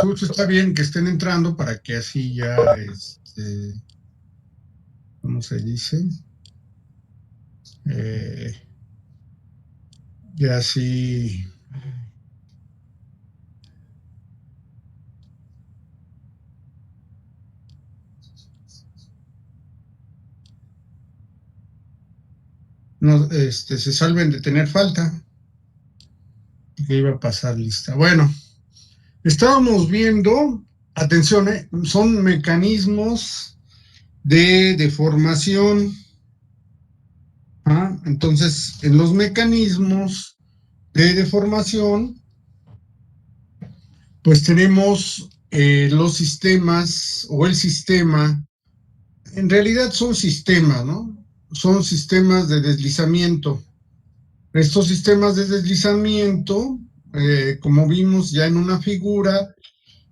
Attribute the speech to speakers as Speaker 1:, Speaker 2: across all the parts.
Speaker 1: Justo está bien que estén entrando para que así ya, ¿cómo se dice? Eh, ya así, no, se salven de tener falta, que iba a pasar lista. Bueno, estábamos viendo, atención, son mecanismos de deformación. ¿Ah? Entonces, en los mecanismos de deformación, pues tenemos los sistemas o el sistema. En realidad son sistemas, ¿no? Son sistemas de deslizamiento. Estos sistemas de deslizamiento, como vimos ya en una figura,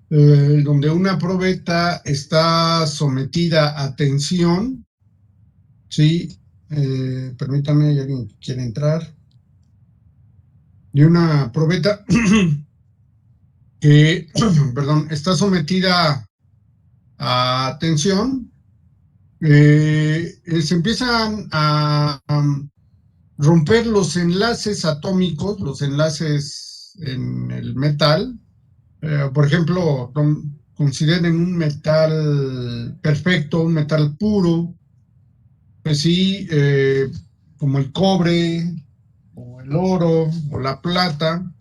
Speaker 1: donde una probeta está sometida a tensión, ¿sí? Permítame, ¿hay alguien que quiere entrar? De una probeta que, perdón, está sometida a tensión, se empiezan a romper los enlaces atómicos, los enlaces en el metal. Por ejemplo, consideren un metal perfecto, un metal puro, pues sí, como el cobre o el oro o la plata,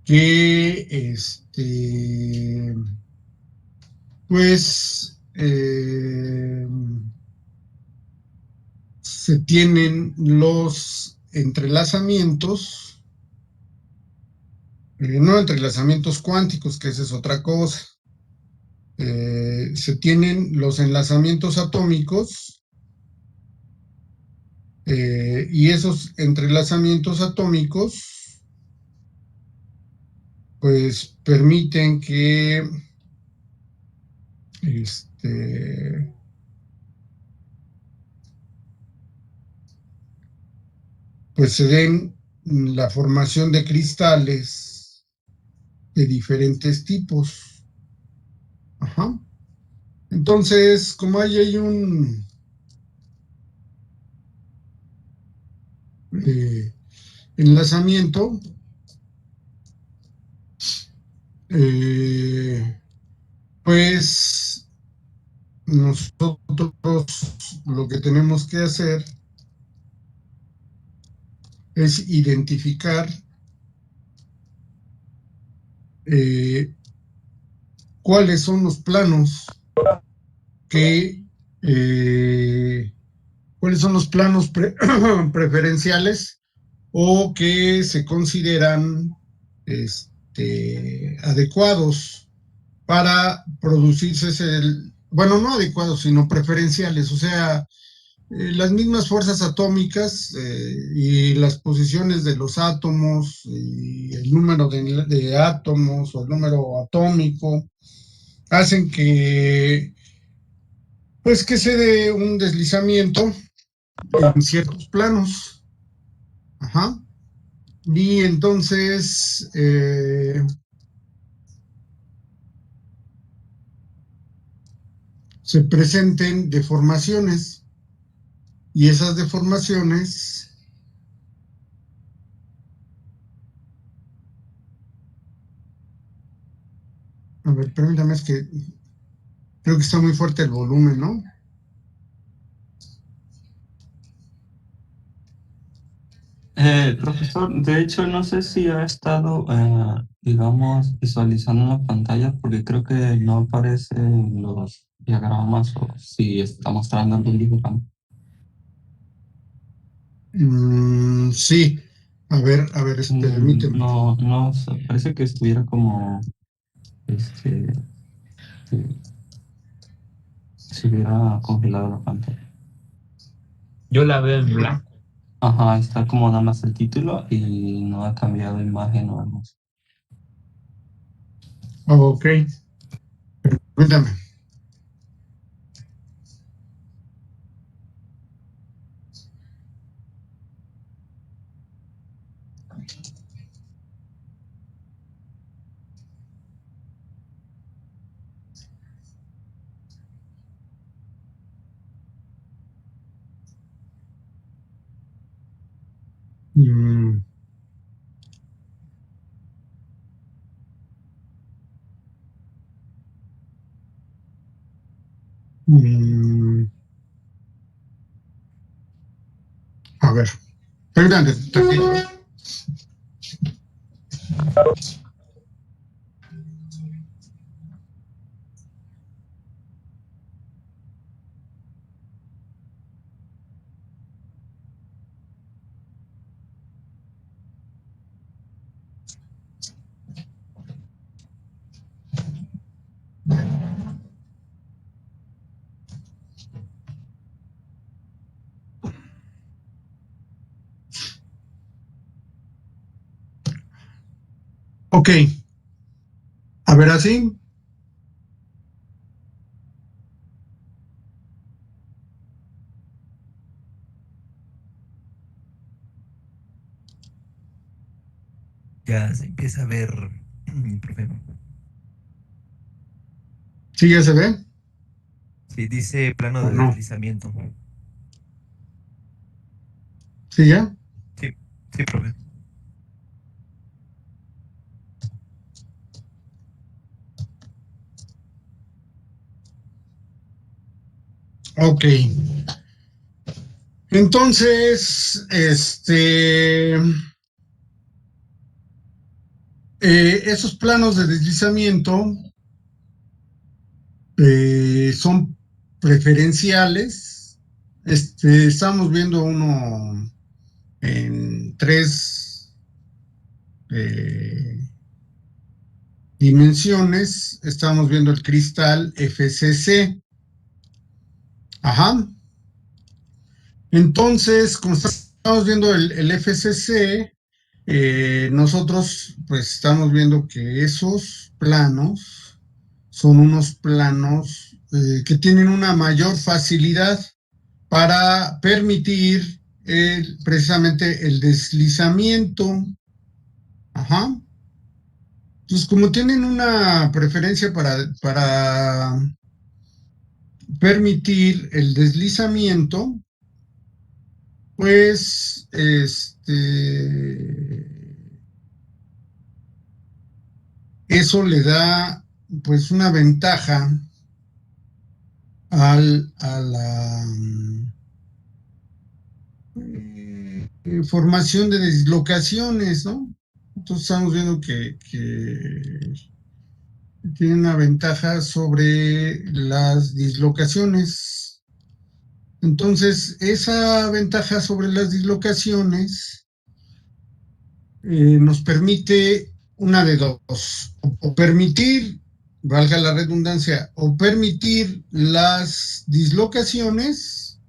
Speaker 1: que pues se tienen los entrelazamientos, no entrelazamientos cuánticos, que esa es otra cosa. Se tienen los enlazamientos atómicos, y esos entrelazamientos atómicos pues permiten que este, pues se den la formación de cristales de diferentes tipos. Ajá. Entonces, como ahí hay un eh, enlazamiento, eh, pues nosotros lo que tenemos que hacer es identificar eh, cuáles son los planos que, eh, cuáles son los planos preferenciales o que se consideran adecuados para producirse bueno, no adecuados, sino preferenciales, o sea, las mismas fuerzas atómicas y las posiciones de los átomos y el número de átomos o el número atómico hacen pues que se dé un deslizamiento en ciertos planos. Ajá. Y entonces se presenten deformaciones y esas deformaciones, a ver, permítame, es que creo que está muy fuerte el volumen, ¿no?
Speaker 2: Profesor, de hecho no sé si ha estado, digamos, visualizando la pantalla porque creo que no aparecen los diagramas o si está mostrando algún diagrama.
Speaker 1: Sí, a ver, permíteme.
Speaker 2: No, no, parece que estuviera como, este, si hubiera congelado la pantalla.
Speaker 3: Yo la veo en blanco.
Speaker 2: Ajá, está como nada más el título y no ha cambiado imagen o algo así.
Speaker 1: Ok, permítame. Mm, mm, a ver, espérame tantito, ¿eh? Ok, a ver, así.
Speaker 4: Ya se empieza a ver, profe.
Speaker 1: ¿Sí ya se ve
Speaker 4: Sí, dice plano
Speaker 1: o
Speaker 4: de
Speaker 1: no?
Speaker 4: deslizamiento.
Speaker 1: ¿Sí ya?
Speaker 4: Sí, sí, profe.
Speaker 1: Ok. Entonces, esos planos de deslizamiento son preferenciales. Estamos viendo uno en tres dimensiones. Estamos viendo el cristal FCC. Ajá. Entonces, como estamos viendo el FCC, nosotros pues estamos viendo que esos planos son unos planos que tienen una mayor facilidad para permitir precisamente el deslizamiento. Ajá. Entonces, como tienen una preferencia para permitir el deslizamiento, pues eso le da pues una ventaja a la formación de dislocaciones, ¿no? Entonces estamos viendo que tiene una ventaja sobre las dislocaciones. Entonces, esa ventaja sobre las dislocaciones nos permite una de dos, o permitir, valga la redundancia, o permitir las dislocaciones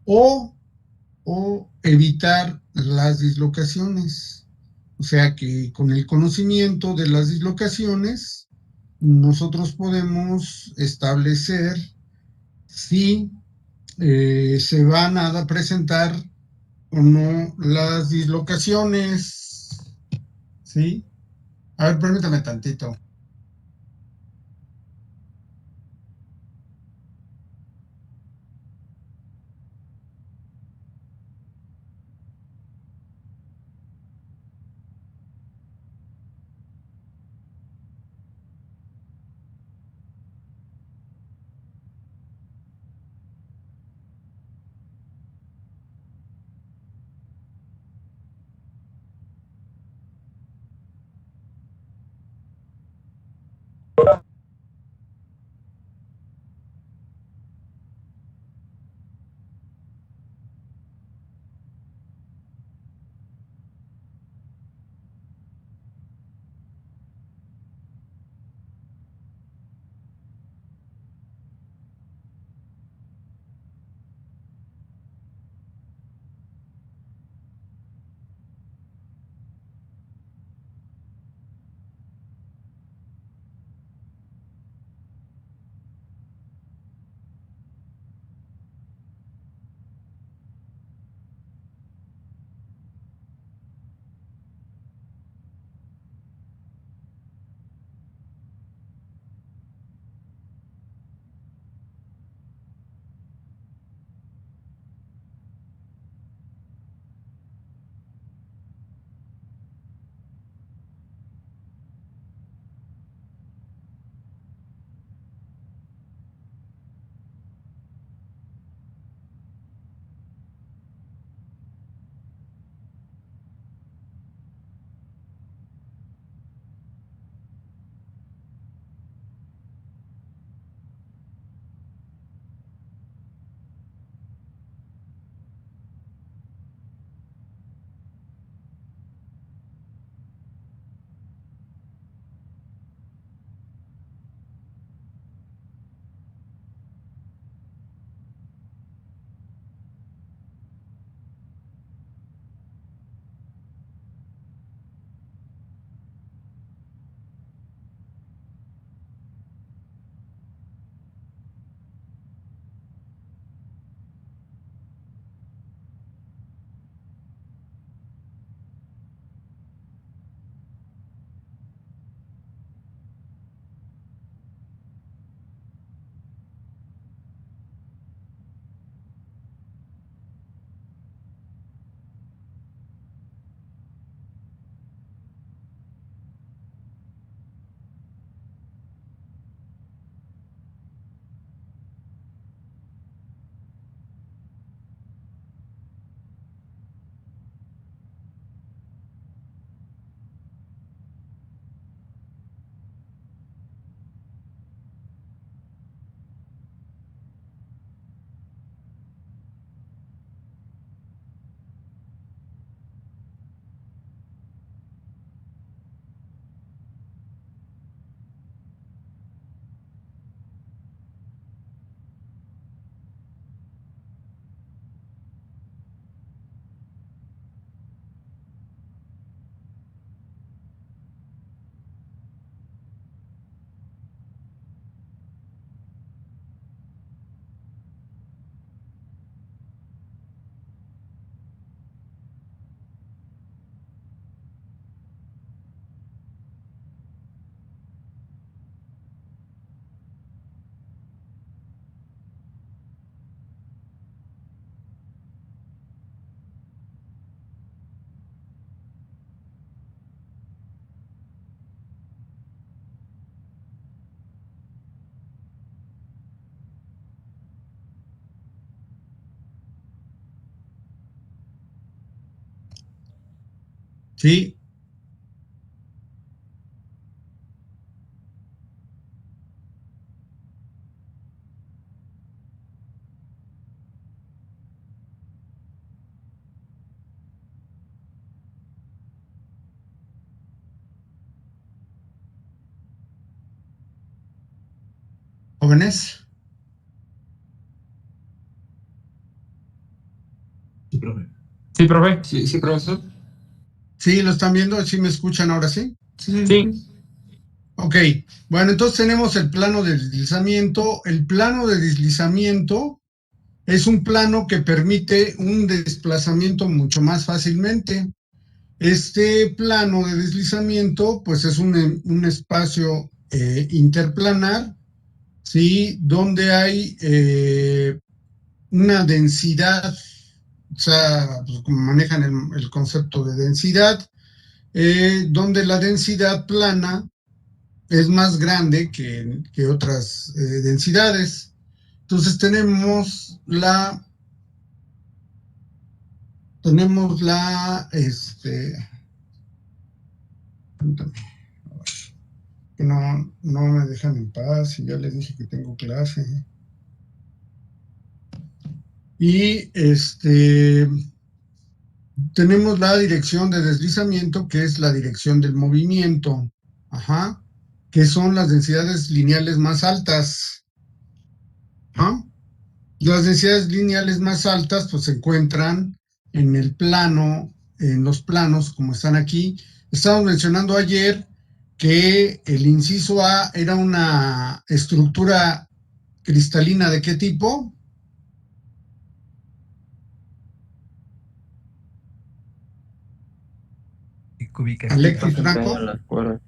Speaker 1: o, o evitar las dislocaciones. O sea que con el conocimiento de las dislocaciones, nosotros podemos establecer si se van a presentar o no las dislocaciones, ¿sí? A ver, permítame tantito. ¿sí? Jóvenes.
Speaker 3: Sí, profe. Sí, profe.
Speaker 2: Sí, sí, profesor.
Speaker 1: ¿Sí lo están viendo? ¿Sí me escuchan ahora sí?
Speaker 3: Sí.
Speaker 1: Ok, bueno, entonces tenemos el plano de deslizamiento. El plano de deslizamiento es un plano que permite un desplazamiento mucho más fácilmente. Este plano de deslizamiento, pues es un espacio interplanar, ¿sí? Donde hay una densidad, o sea, pues como manejan el concepto de densidad, donde la densidad plana es más grande que otras densidades. Entonces que no me dejan en paz y ya les dije que tengo clase. Y tenemos la dirección de deslizamiento, que es la dirección del movimiento, ajá, que son las densidades lineales más altas. Ajá. Las densidades lineales más altas pues se encuentran en el plano, en los planos como están aquí. Estábamos mencionando ayer que el inciso A era una estructura cristalina ¿de qué tipo?
Speaker 4: Cúbica.
Speaker 1: Alexis
Speaker 2: Cúbicas
Speaker 1: Franco,
Speaker 2: centradas en las caras.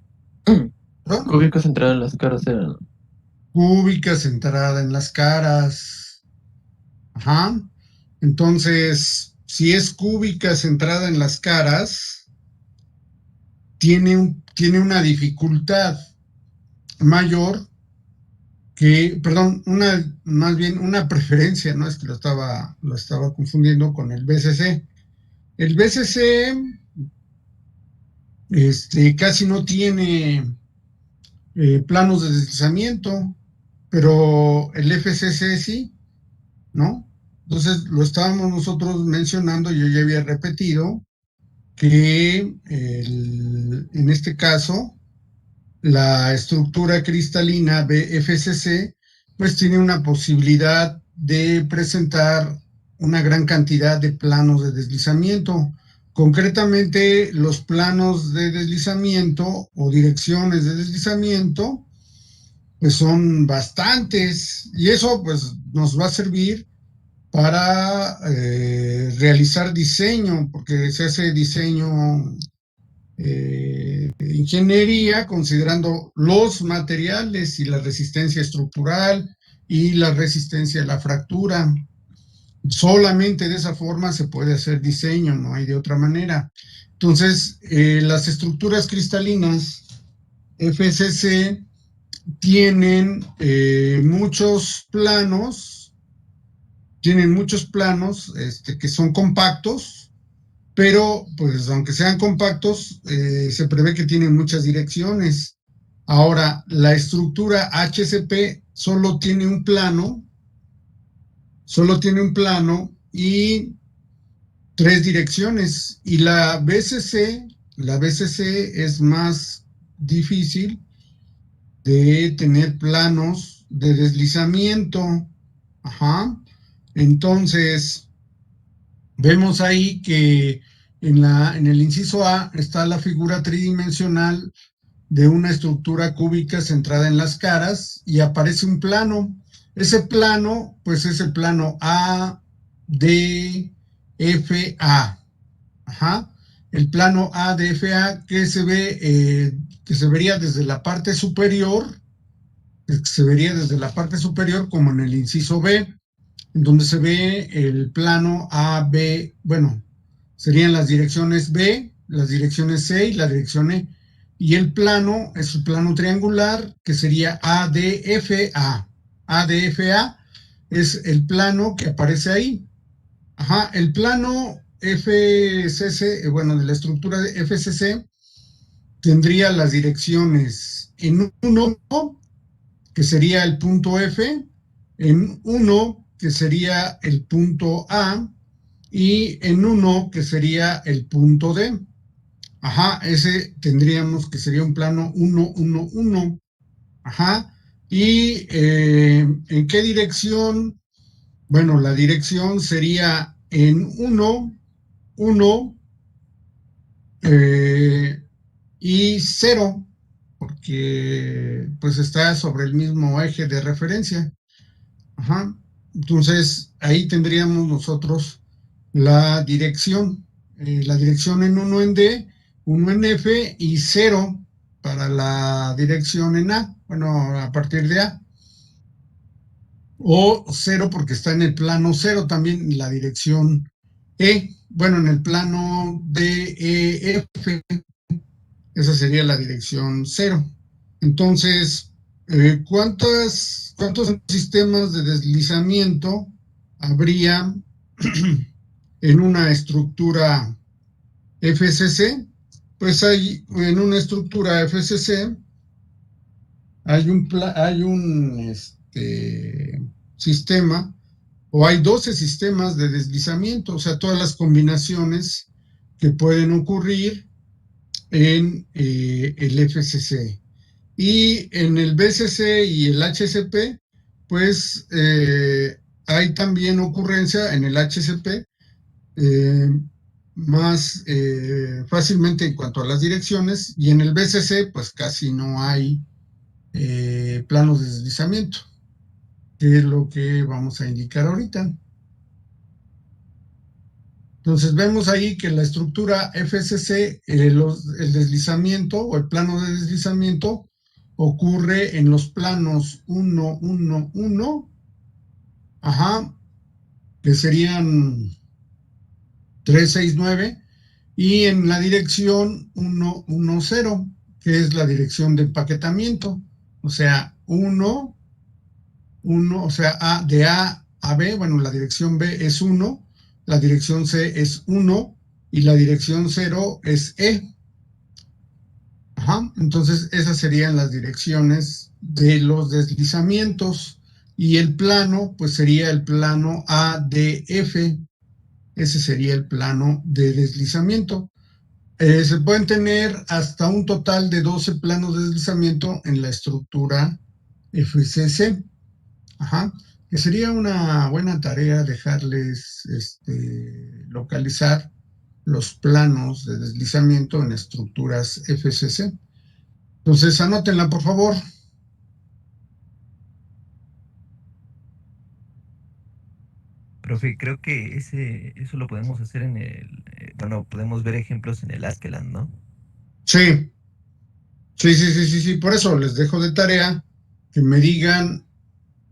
Speaker 1: ¿no?
Speaker 2: Cúbicas centradas en las caras eran.
Speaker 1: Cúbica centrada en las caras. Ajá. Entonces, si es cúbica centrada en las caras, tiene una dificultad mayor perdón, más bien una preferencia, ¿no? Es que lo estaba confundiendo con el BCC. El BCC, casi no tiene planos de deslizamiento, pero el FCC sí, ¿no? Entonces lo estábamos nosotros mencionando, yo ya había repetido que en este caso la estructura cristalina BFCC pues tiene una posibilidad de presentar una gran cantidad de planos de deslizamiento. Concretamente, los planos de deslizamiento o direcciones de deslizamiento pues son bastantes y eso pues nos va a servir para realizar diseño, porque se hace diseño de ingeniería considerando los materiales y la resistencia estructural y la resistencia a la fractura. Solamente de esa forma se puede hacer diseño, no hay de otra manera. Entonces, las estructuras cristalinas FCC tienen muchos planos que son compactos, pero pues aunque sean compactos, se prevé que tienen muchas direcciones. Ahora, la estructura HCP solo tiene un plano y tres direcciones. Y la BCC es más difícil de tener planos de deslizamiento. Ajá. Entonces, vemos ahí que en el inciso A está la figura tridimensional de una estructura cúbica centrada en las caras y aparece un plano. Ese plano, pues es el plano ADFA. Ajá. El plano ADFA que se vería desde la parte superior, como en el inciso B, donde se ve el plano A, B, bueno, serían las direcciones B, las direcciones C y la dirección E. Y el plano es el plano triangular, que sería ADFA. ADFA es el plano que aparece ahí. Ajá, el plano FCC, bueno, de la estructura de FCC, tendría las direcciones en 1, que sería el punto F, en 1, que sería el punto A, y en 1, que sería el punto D. Ajá, ese tendríamos que sería un plano 1, 1, 1. Ajá. ¿Y en qué dirección? Bueno, la dirección sería en 1, 1 y 0, porque pues está sobre el mismo eje de referencia. Ajá. Entonces, ahí tendríamos nosotros la dirección en 1 en D, 1 en F y 0 para la dirección en A, bueno, a partir de A. O 0 porque está en el plano 0 también la dirección E, bueno, en el plano DEF, esa sería la dirección 0. Entonces, ¿cuántos sistemas de deslizamiento habría en una estructura FCC? Pues hay en una estructura FCC hay un sistema, o hay 12 sistemas de deslizamiento, o sea, todas las combinaciones que pueden ocurrir en el FCC. Y en el BCC y el HCP, pues hay también ocurrencia en el HCP eh, más fácilmente en cuanto a las direcciones, y en el BCC, pues casi no hay planos de deslizamiento, que es lo que vamos a indicar ahorita. Entonces vemos ahí que la estructura FCC, el deslizamiento o el plano de deslizamiento ocurre en los planos 1, 1, 1, ajá, que serían 3, 6, 9, y en la dirección 1, 1, 0, que es la dirección de empaquetamiento, o sea, 1, 1, o sea, de A a B, bueno, la dirección B es 1, la dirección C es 1 y la dirección 0 es E. Ajá, entonces esas serían las direcciones de los deslizamientos, y el plano, pues sería el plano ADF, ese sería el plano de deslizamiento. Se pueden tener hasta un total de 12 planos de deslizamiento en la estructura FCC. Ajá, que sería una buena tarea dejarles localizar los planos de deslizamiento en estructuras FCC. Entonces, anótenla, por favor.
Speaker 4: Profe, creo que eso lo podemos hacer bueno, podemos ver ejemplos en el Askeland, ¿no?
Speaker 1: Sí, sí, sí, sí, sí, sí. Por eso les dejo de tarea que me digan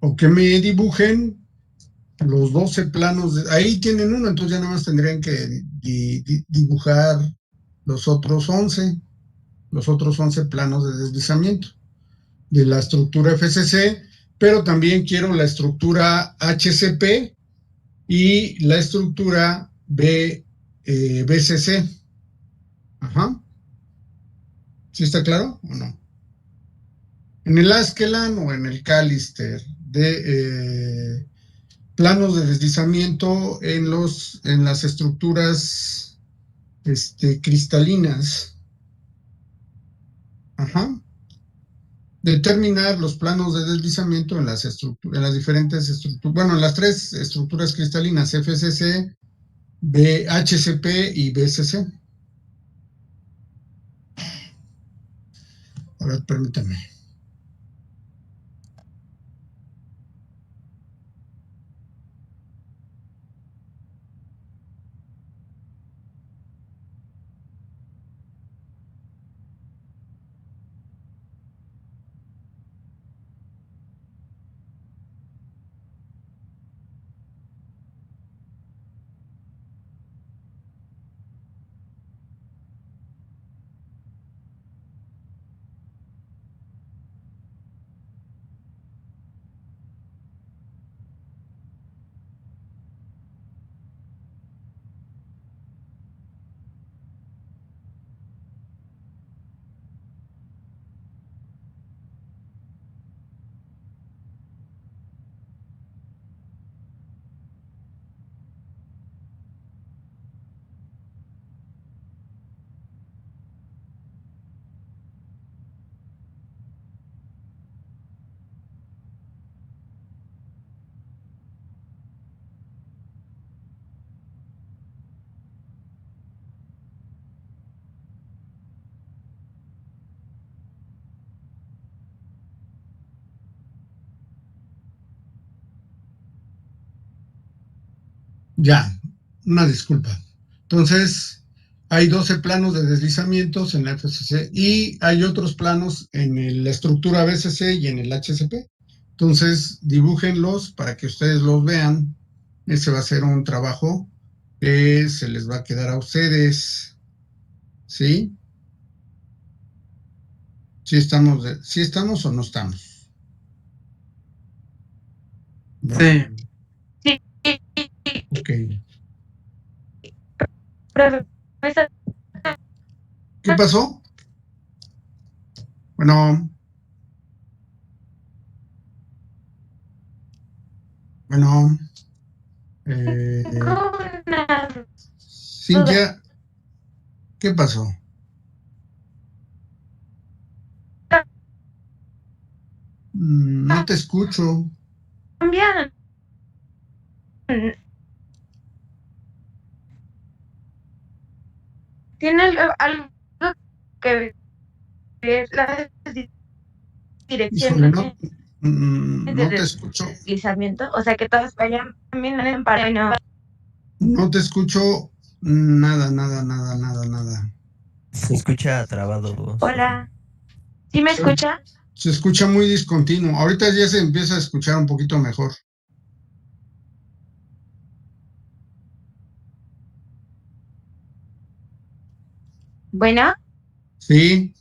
Speaker 1: o que me dibujen los 12 planos. Ahí tienen uno, entonces ya nada más tendrían que dibujar los otros 11, los otros 11 planos de deslizamiento de la estructura FCC, pero también quiero la estructura HCP y la estructura BCC. Ajá. ¿Sí está claro o no? En el Askeland o en el Callister de planos de deslizamiento en las estructuras cristalinas. Ajá. Determinar los planos de deslizamiento en las diferentes estructuras, bueno, en las tres estructuras cristalinas, FCC, HCP y BCC. A ver, permítame. Ya, una disculpa. Entonces, hay 12 planos de deslizamientos en la FCC y hay otros planos en la estructura BCC y en el HCP. Entonces, dibújenlos para que ustedes los vean. Ese va a ser un trabajo que se les va a quedar a ustedes. ¿Sí? ¿Sí estamos o no estamos?
Speaker 3: Sí.
Speaker 5: Sí,
Speaker 1: Ok.
Speaker 5: profesor.
Speaker 1: ¿Qué pasó? Bueno, bueno.
Speaker 5: Una duda.
Speaker 1: Cintia, ¿qué pasó? No te escucho.
Speaker 5: Cambian. ¿Tiene algo que ver las
Speaker 1: Híjole,
Speaker 5: direcciones
Speaker 1: no te
Speaker 5: de
Speaker 1: escucho.
Speaker 5: deslizamiento? O sea, que todos vayan también en para y no.
Speaker 1: No te escucho nada, nada, nada, nada, nada.
Speaker 4: Se escucha trabado, Sofía.
Speaker 5: Hola, ¿sí me
Speaker 1: Se,
Speaker 5: escucha?
Speaker 1: se escucha muy discontinuo. Ahorita ya se empieza a escuchar un poquito mejor.
Speaker 5: Bueno,
Speaker 1: Sí,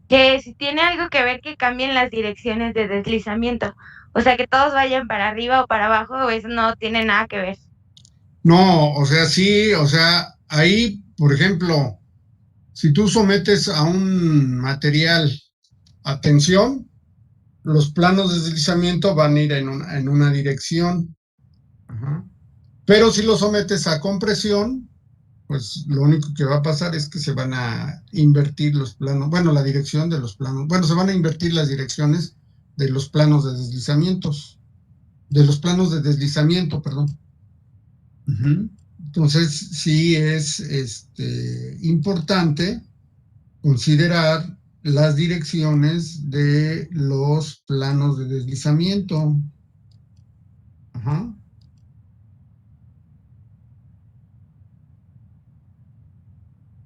Speaker 5: que si tiene algo que ver que cambien las direcciones de deslizamiento. O sea, que todos vayan para arriba o para abajo, o eso no tiene nada que ver.
Speaker 1: no, o sea, sí, o sea, ahí, por ejemplo, si tú sometes a un material a tensión, los planos de deslizamiento van a ir en una dirección. Ajá. Pero si lo sometes a compresión, pues lo único que va a pasar es que se van a invertir los planos, bueno, la dirección de los planos, bueno, se van a invertir las direcciones de los planos de deslizamientos, de los planos de deslizamiento, perdón. Uh-huh. Entonces, sí es importante considerar las direcciones de los planos de deslizamiento. Ajá.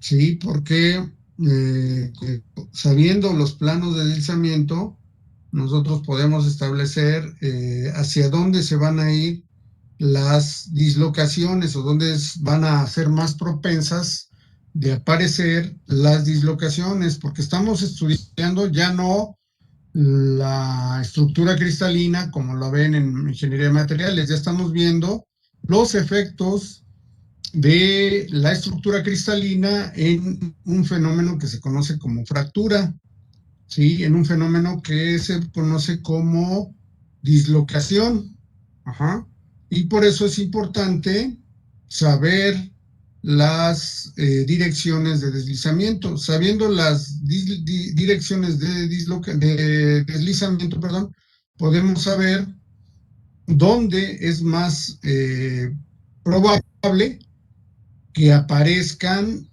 Speaker 1: Sí, porque sabiendo los planos de deslizamiento, nosotros podemos establecer hacia dónde se van a ir las dislocaciones o dónde van a ser más propensas de aparecer las dislocaciones, porque estamos estudiando ya no la estructura cristalina como la ven en ingeniería de materiales, ya estamos viendo los efectos de la estructura cristalina en un fenómeno que se conoce como fractura, ¿sí? En un fenómeno que se conoce como dislocación. Ajá. Y por eso es importante saber las direcciones de deslizamiento. Sabiendo las direcciones de deslizamiento, perdón, podemos saber dónde es más probable que aparezcan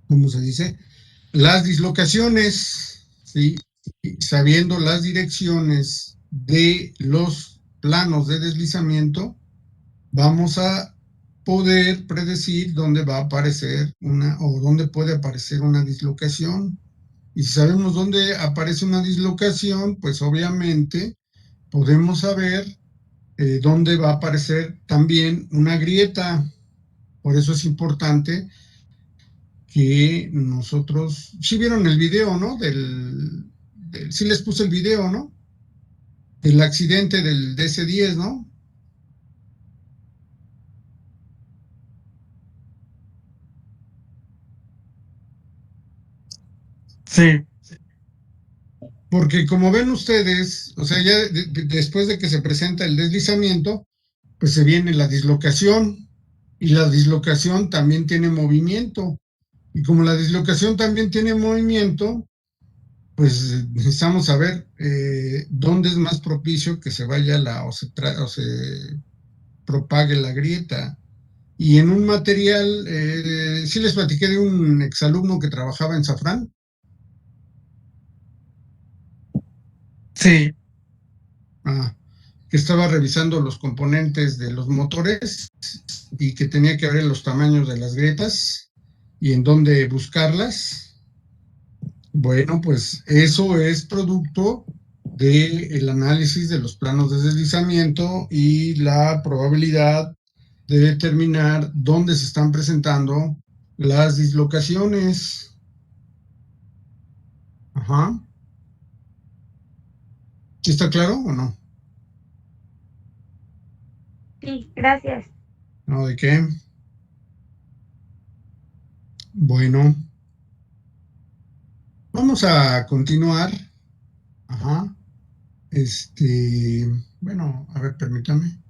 Speaker 1: ¿cómo se dice? Las dislocaciones, ¿sí? Sabiendo las direcciones de los planos de deslizamiento, vamos a poder predecir dónde va a aparecer o dónde puede aparecer una dislocación. Y si sabemos dónde aparece una dislocación, pues obviamente podemos saber dónde va a aparecer también una grieta. Por eso es importante que nosotros, sí vieron el video, ¿no? Sí les puse el video, ¿no? Del accidente del DC-10, ¿no?
Speaker 3: Sí.
Speaker 1: Porque como ven ustedes, o sea, ya después de que se presenta el deslizamiento, pues se viene la dislocación y la dislocación también tiene movimiento. Y como la dislocación también tiene movimiento, pues necesitamos saber dónde es más propicio que se vaya o se propague la grieta. Y en un material, sí les platiqué de un exalumno que trabajaba en Safran.
Speaker 3: Sí.
Speaker 1: que estaba revisando los componentes de los motores y que tenía que ver los tamaños de las grietas y en dónde buscarlas. Bueno, pues eso es producto del análisis de los planos de deslizamiento y la probabilidad de determinar dónde se están presentando las dislocaciones. Ajá. ¿Sí está claro o no?
Speaker 5: Sí, gracias.
Speaker 1: ¿No? ¿De qué? Bueno, vamos a continuar. Ajá. Bueno, a ver, permítame.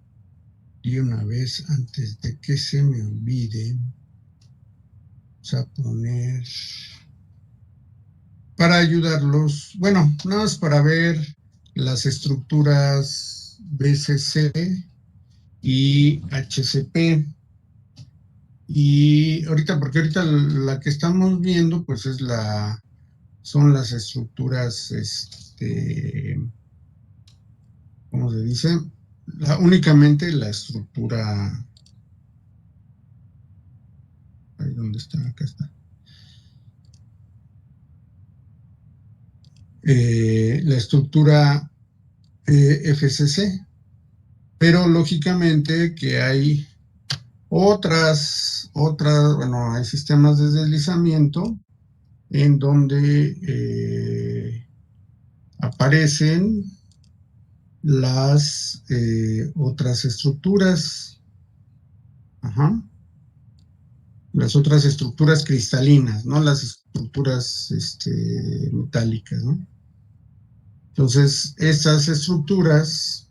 Speaker 1: Y una vez, antes de que se me olvide, vamos a poner, para ayudarlos, bueno, nada más para ver las estructuras BCC y HCP. Y ahorita, porque ahorita la que estamos viendo, pues son las estructuras, ¿cómo se dice? Únicamente la estructura, ahí donde está, acá está. La estructura FCC, pero lógicamente que hay bueno, hay sistemas de deslizamiento en donde aparecen las otras estructuras, ajá, las otras estructuras cristalinas, no las estructuras metálicas, ¿no? Entonces, estas estructuras,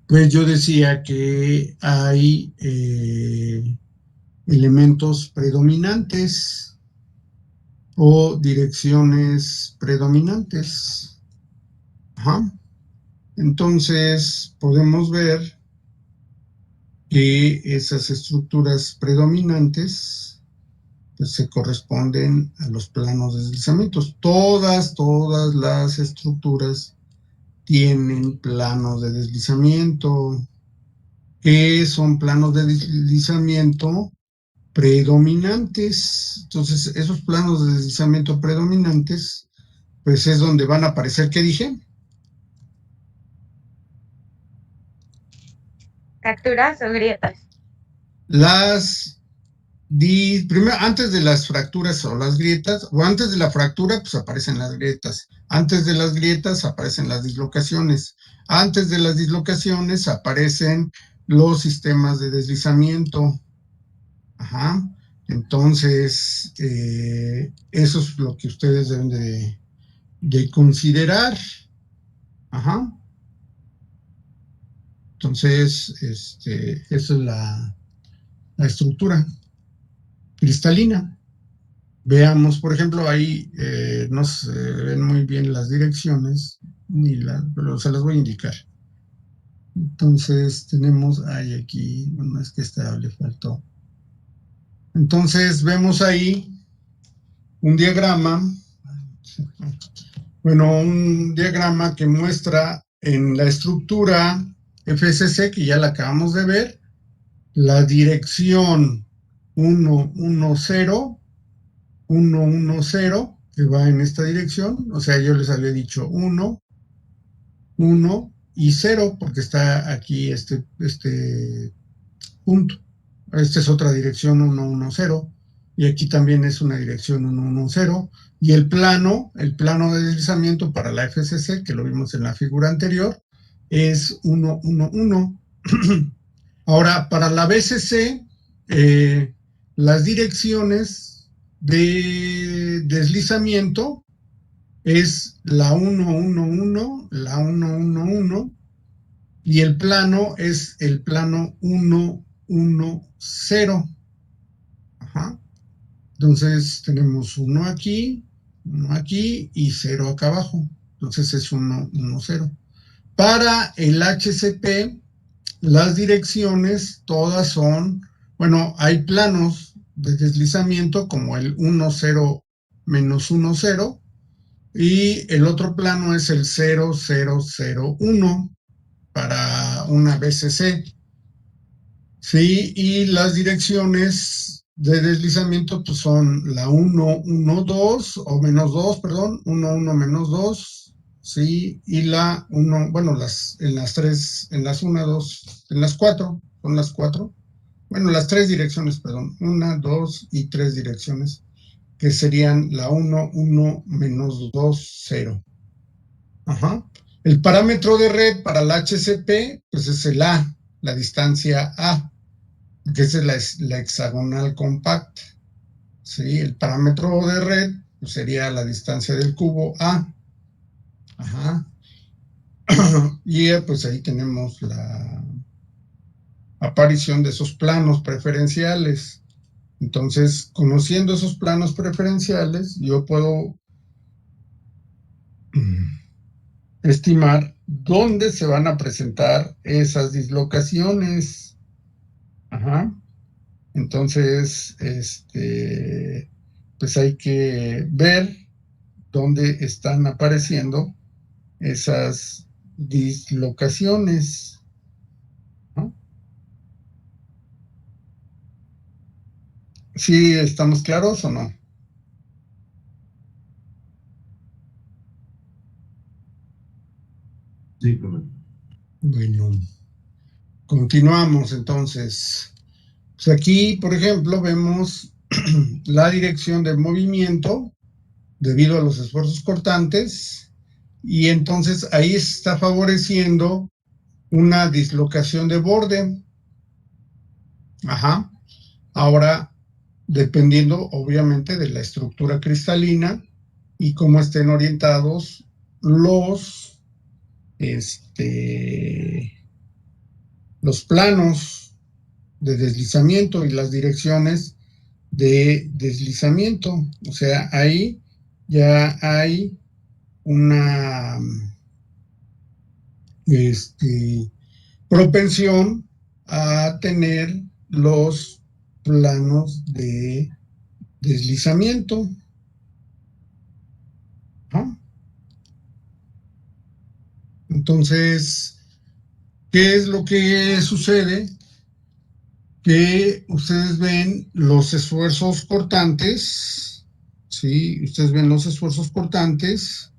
Speaker 1: pues yo decía que hay elementos predominantes o direcciones predominantes. Ajá. Entonces, podemos ver que esas estructuras predominantes pues, se corresponden a los planos de deslizamientos. Todas las estructuras tienen planos de deslizamiento. ¿Qué son planos de deslizamiento predominantes? Entonces, esos planos de deslizamiento predominantes, pues es donde van a aparecer, ¿qué dije?
Speaker 5: ¿Fracturas o grietas?
Speaker 1: Primero, antes de las fracturas o las grietas, o antes de la fractura, pues aparecen las grietas. Antes de las grietas aparecen las dislocaciones. Antes de las dislocaciones aparecen los sistemas de deslizamiento. Ajá. Entonces, eso es lo que ustedes deben de considerar. Ajá. Entonces, esa es la estructura cristalina. Veamos, por ejemplo, ahí no se ven muy bien las direcciones, pero se las voy a indicar. Entonces tenemos, aquí, bueno, es que esta le faltó. Entonces vemos ahí un diagrama, bueno, un diagrama que muestra en la estructura FCC, que ya la acabamos de ver, la dirección 1, 1, 0, 1, 1, 0, que va en esta dirección, o sea, yo les había dicho 1, 1 y 0, porque está aquí este punto. Esta es otra dirección 1, 1, 0, y aquí también es una dirección 1, 1, 0, y el plano de deslizamiento para la FCC, que lo vimos en la figura anterior, es 1, 1, 1. Ahora, para la BCC, las direcciones de deslizamiento es la 1, 1, 1, la 1, 1, 1, y el plano es el plano 1, 1, 0. Ajá. Entonces tenemos 1 aquí y 0 acá abajo. Entonces es 1, 1, 0. Para el HCP, las direcciones todas son, bueno, hay planos de deslizamiento como el 1, 0, menos 1, 0, y el otro plano es el 0001 para una BCC. Sí, y las direcciones de deslizamiento pues son la 1, 1, 2 o menos 2, perdón, 1, 1, menos 2, sí, y la 1, bueno, en las 3, en las 1, 2, en las 4, son las 4, bueno, las 3 direcciones, perdón, 1, 2 y 3 direcciones, que serían la 1, 1, menos 2, 0. Ajá. El parámetro de red para la HCP, pues es el A, la distancia A, que esa es la hexagonal compacta. ¿Sí? El parámetro de red pues sería la distancia del cubo A. Ajá. Y pues ahí tenemos la aparición de esos planos preferenciales. Entonces, conociendo esos planos preferenciales, yo puedo estimar dónde se van a presentar esas dislocaciones. Ajá. Entonces, pues hay que ver dónde están apareciendo esas dislocaciones, ¿no? ¿Sí estamos claros o no?
Speaker 6: Sí, profe.
Speaker 1: Bueno, continuamos entonces. Pues aquí, por ejemplo, vemos la dirección del movimiento debido a los esfuerzos cortantes y entonces ahí está favoreciendo una dislocación de borde. Ajá. Ahora, dependiendo obviamente de la estructura cristalina y cómo estén orientados los, los planos de deslizamiento y las direcciones de deslizamiento. O sea, ahí ya hay una propensión a tener los planos de deslizamiento. ¿No? Entonces, ¿qué es lo que sucede? Que ustedes ven los esfuerzos cortantes, ¿sí? Ustedes ven los esfuerzos cortantes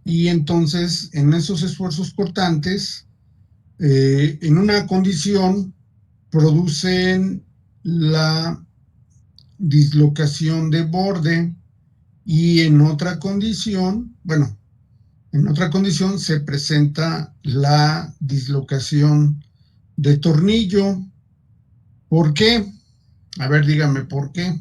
Speaker 1: y entonces en esos esfuerzos cortantes, en una condición producen la dislocación de borde y en otra condición, bueno, en otra condición se presenta la dislocación de tornillo. ¿Por qué? A ver, dígame por qué.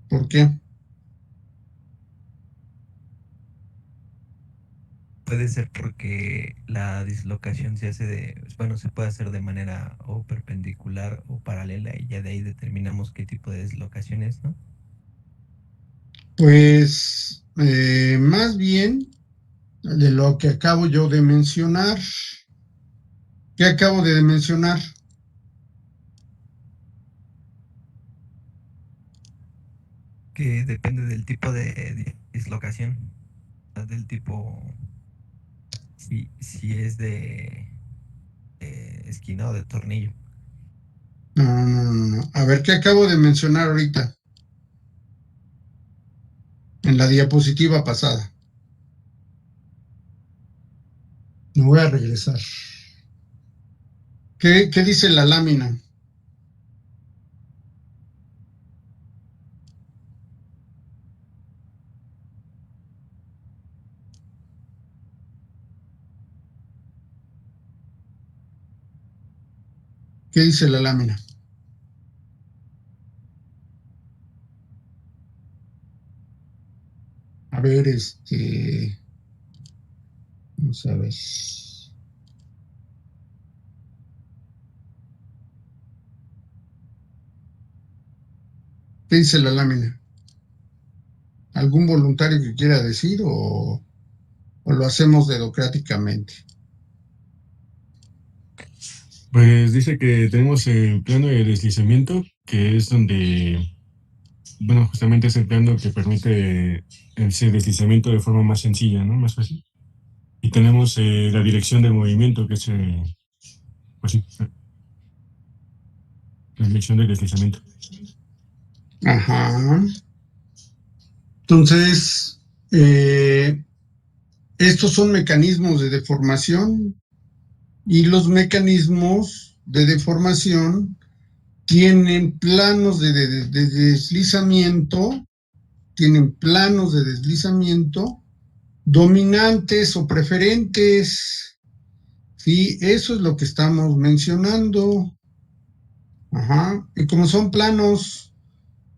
Speaker 1: ¿Por qué?
Speaker 4: Puede ser porque la dislocación se hace bueno, se puede hacer de manera o perpendicular o paralela y ya de ahí determinamos qué tipo de dislocación es, ¿no?
Speaker 1: Pues más bien de lo que acabo yo de mencionar. ¿Qué acabo de mencionar?
Speaker 4: Que depende del tipo de dislocación, o sea, del tipo, si es de esquina o de tornillo.
Speaker 1: No, no, no, no. A ver, ¿qué acabo de mencionar ahorita? En la diapositiva pasada. Me voy a regresar. ¿Qué dice la lámina? ¿Qué dice la lámina? A ver, vamos a ver. ¿Qué dice la lámina? ¿Algún voluntario que quiera decir o lo hacemos dedocráticamente?
Speaker 6: Pues dice que tenemos el plano de deslizamiento, que es donde, bueno, justamente es el plano que permite ese deslizamiento de forma más sencilla, ¿no? Más fácil. Y tenemos la dirección del movimiento, que es, pues sí, la dirección del deslizamiento.
Speaker 1: Ajá. Entonces, estos son mecanismos de deformación y los mecanismos de deformación tienen planos de deslizamiento, dominantes o preferentes. Sí, eso es lo que estamos mencionando. Ajá. Y como son planos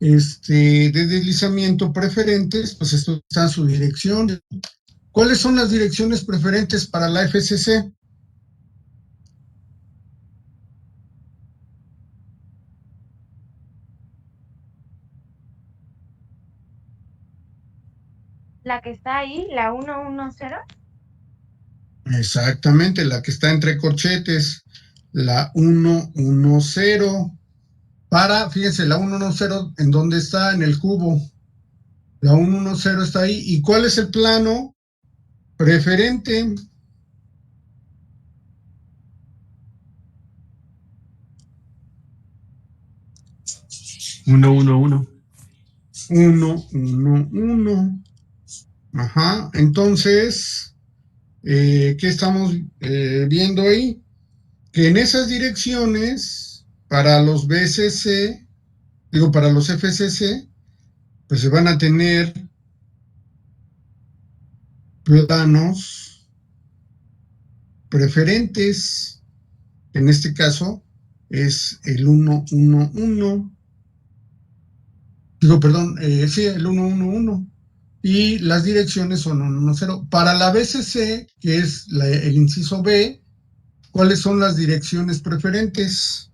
Speaker 1: de deslizamiento preferentes, pues esto está su dirección. ¿Cuáles son las direcciones preferentes para la FCC?
Speaker 5: La que está ahí, la 110.
Speaker 1: Exactamente, la que está entre corchetes, la 110. Fíjense, la 110, ¿en dónde está? En el cubo. La 110 está ahí. ¿Y cuál es el plano preferente?
Speaker 6: Uno, uno, uno.
Speaker 1: 111. Ajá. Entonces, ¿qué estamos viendo ahí? Que en esas direcciones, para los BCC, para los FCC, pues se van a tener planos preferentes. En este caso es el 111. Perdón, sí, el 111. Y las direcciones son 110. Para la BCC, que es el inciso B, ¿cuáles son las direcciones preferentes?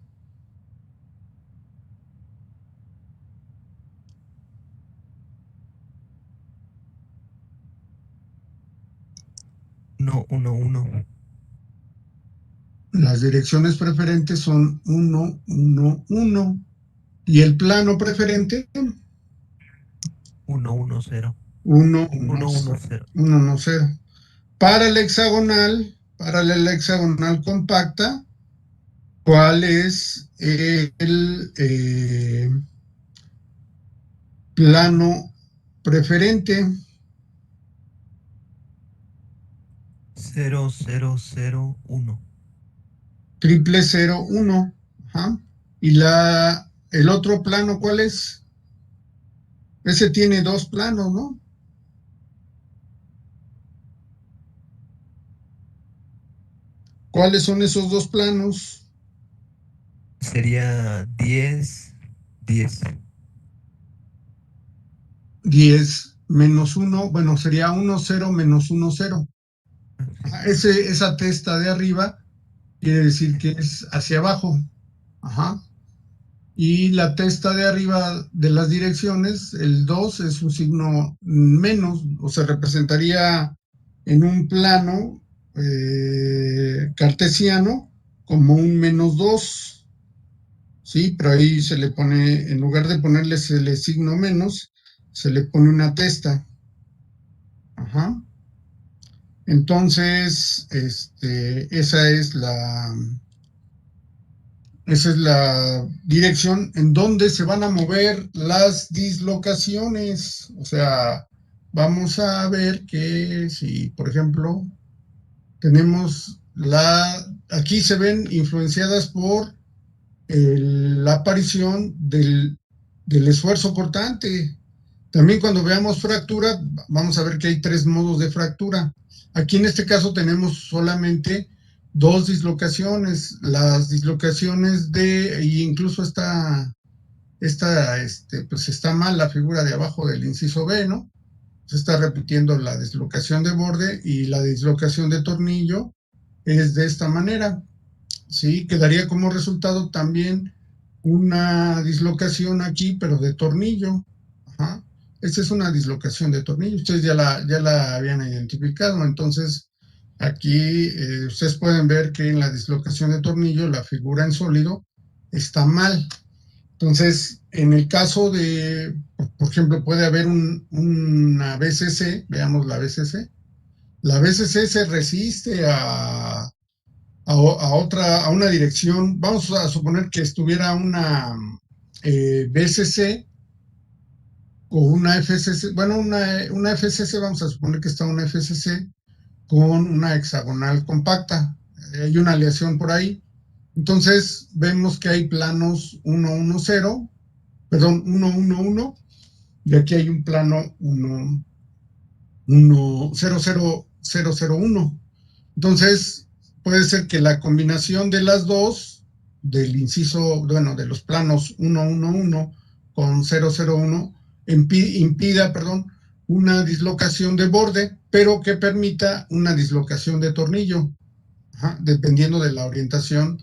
Speaker 4: uno.
Speaker 1: Las direcciones preferentes son 111. ¿Y el plano preferente?
Speaker 4: 110.
Speaker 1: 110. Para la hexagonal compacta, ¿cuál es el plano preferente?
Speaker 4: 0001.
Speaker 1: 0001. Ajá. ¿Y el otro plano cuál es? Ese tiene dos planos, ¿no? ¿Cuáles son esos dos planos?
Speaker 4: Sería 10.
Speaker 1: 10 menos 1, bueno, sería 1, 0 menos 1, 0. Esa testa de arriba quiere decir que es hacia abajo. Ajá. Y la testa de arriba de las direcciones, el 2 es un signo menos, o se representaría en un plano cartesiano como un -2, ¿sí? Pero ahí se le pone, en lugar de ponerle el signo menos, se le pone una testa. Ajá. Entonces, esa es la dirección en donde se van a mover las dislocaciones. O sea, vamos a ver que si, por ejemplo, tenemos aquí se ven influenciadas por la aparición del esfuerzo cortante. También cuando veamos fractura, vamos a ver que hay 3 modos de fractura. Aquí en este caso tenemos solamente 2 dislocaciones. Las dislocaciones y incluso pues está mal la figura de abajo del inciso B, ¿no? Se está repitiendo la dislocación de borde y la dislocación de tornillo es de esta manera. ¿Sí? Quedaría como resultado también una dislocación aquí, pero de tornillo. Ajá. Esta es una dislocación de tornillo. Ustedes ya la habían identificado. Entonces, Aquí ustedes pueden ver que en la dislocación de tornillo la figura en sólido está mal. Entonces, en el caso de, por ejemplo, puede haber una BCC, veamos la BCC. La BCC se resiste a una dirección. Vamos a suponer que estuviera una BCC o una FCC. Bueno, una FCC, vamos a suponer que está una FCC con una hexagonal compacta. Hay una aleación por ahí. Entonces, vemos que hay planos 110, perdón, 111, y aquí hay un plano 00001. Entonces, puede ser que la combinación de las dos, del inciso, bueno, de los planos 111 con 001, impida, una dislocación de borde, pero que permita una dislocación de tornillo, dependiendo de la orientación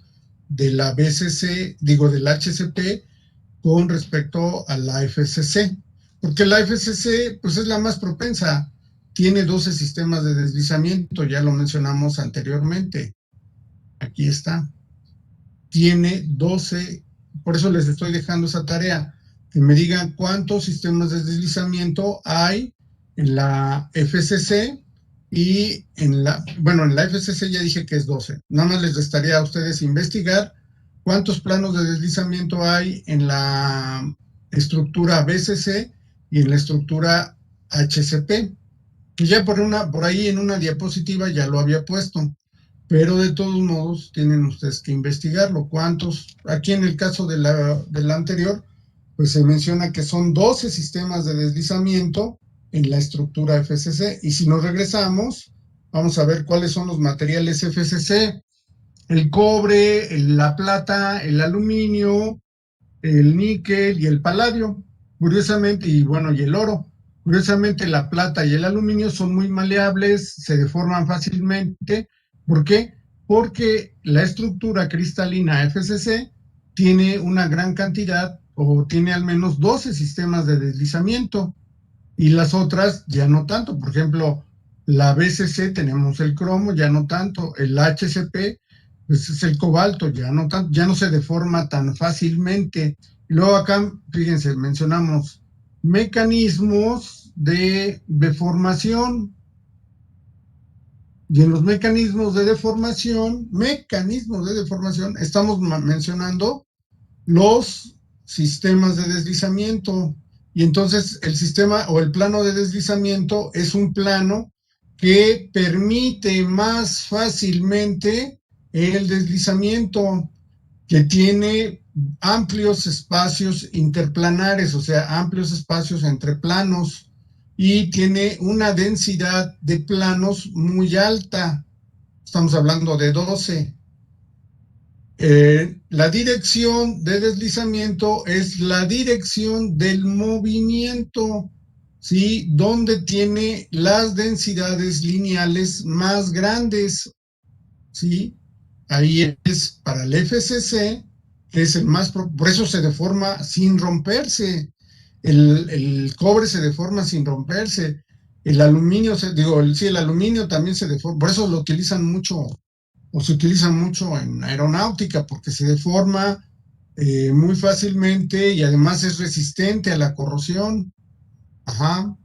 Speaker 1: de la BCC, del HCP con respecto a la FCC, porque la FCC pues es la más propensa, tiene 12 sistemas de deslizamiento, ya lo mencionamos anteriormente, aquí está, tiene 12, por eso les estoy dejando esa tarea, que me digan cuántos sistemas de deslizamiento hay en la FCC y en la FCC ya dije que es 12, nada más les restaría a ustedes investigar cuántos planos de deslizamiento hay en la estructura BCC y en la estructura HCP, que ya por ahí en una diapositiva ya lo había puesto, pero de todos modos tienen ustedes que investigarlo. ¿Cuántos? Aquí en el caso de la anterior, pues se menciona que son 12 sistemas de deslizamiento en la estructura FCC, y si nos regresamos, vamos a ver cuáles son los materiales FCC. El cobre, la plata, el aluminio, el níquel y el paladio, curiosamente, y el oro. Curiosamente, la plata y el aluminio son muy maleables, se deforman fácilmente. ¿Por qué? Porque la estructura cristalina FCC tiene una gran cantidad, o tiene al menos 12 sistemas de deslizamiento, y las otras ya no tanto. Por ejemplo, la BCC tenemos el cromo, ya no tanto. El HCP, pues es el cobalto, ya no se deforma tan fácilmente. Y luego acá, fíjense, mencionamos mecanismos de deformación. Y en los mecanismos de deformación, estamos mencionando los sistemas de deslizamiento. Y entonces el sistema o el plano de deslizamiento es un plano que permite más fácilmente el deslizamiento, que tiene amplios espacios interplanares, o sea, amplios espacios entre planos, y tiene una densidad de planos muy alta. Estamos hablando de 12. La dirección de deslizamiento es la dirección del movimiento, ¿sí? Donde tiene las densidades lineales más grandes, ¿sí? Ahí es para el FCC, que es el más, por eso se deforma sin romperse. El cobre se deforma sin romperse. El aluminio, el aluminio también se deforma, por eso lo utilizan mucho, o se utiliza mucho en aeronáutica, porque se deforma muy fácilmente y además es resistente a la corrosión.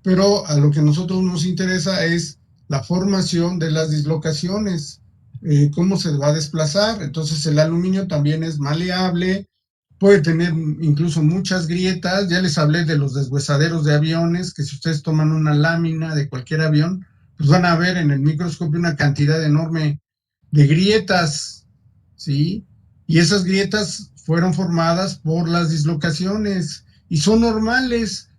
Speaker 1: Pero a lo que a nosotros nos interesa es la formación de las dislocaciones, cómo se va a desplazar. Entonces el aluminio también es maleable, puede tener incluso muchas grietas. Ya les hablé de los deshuesaderos de aviones, que si ustedes toman una lámina de cualquier avión, pues van a ver en el microscopio una cantidad enorme de grietas, ¿sí? Y esas grietas fueron formadas por las dislocaciones, y son normales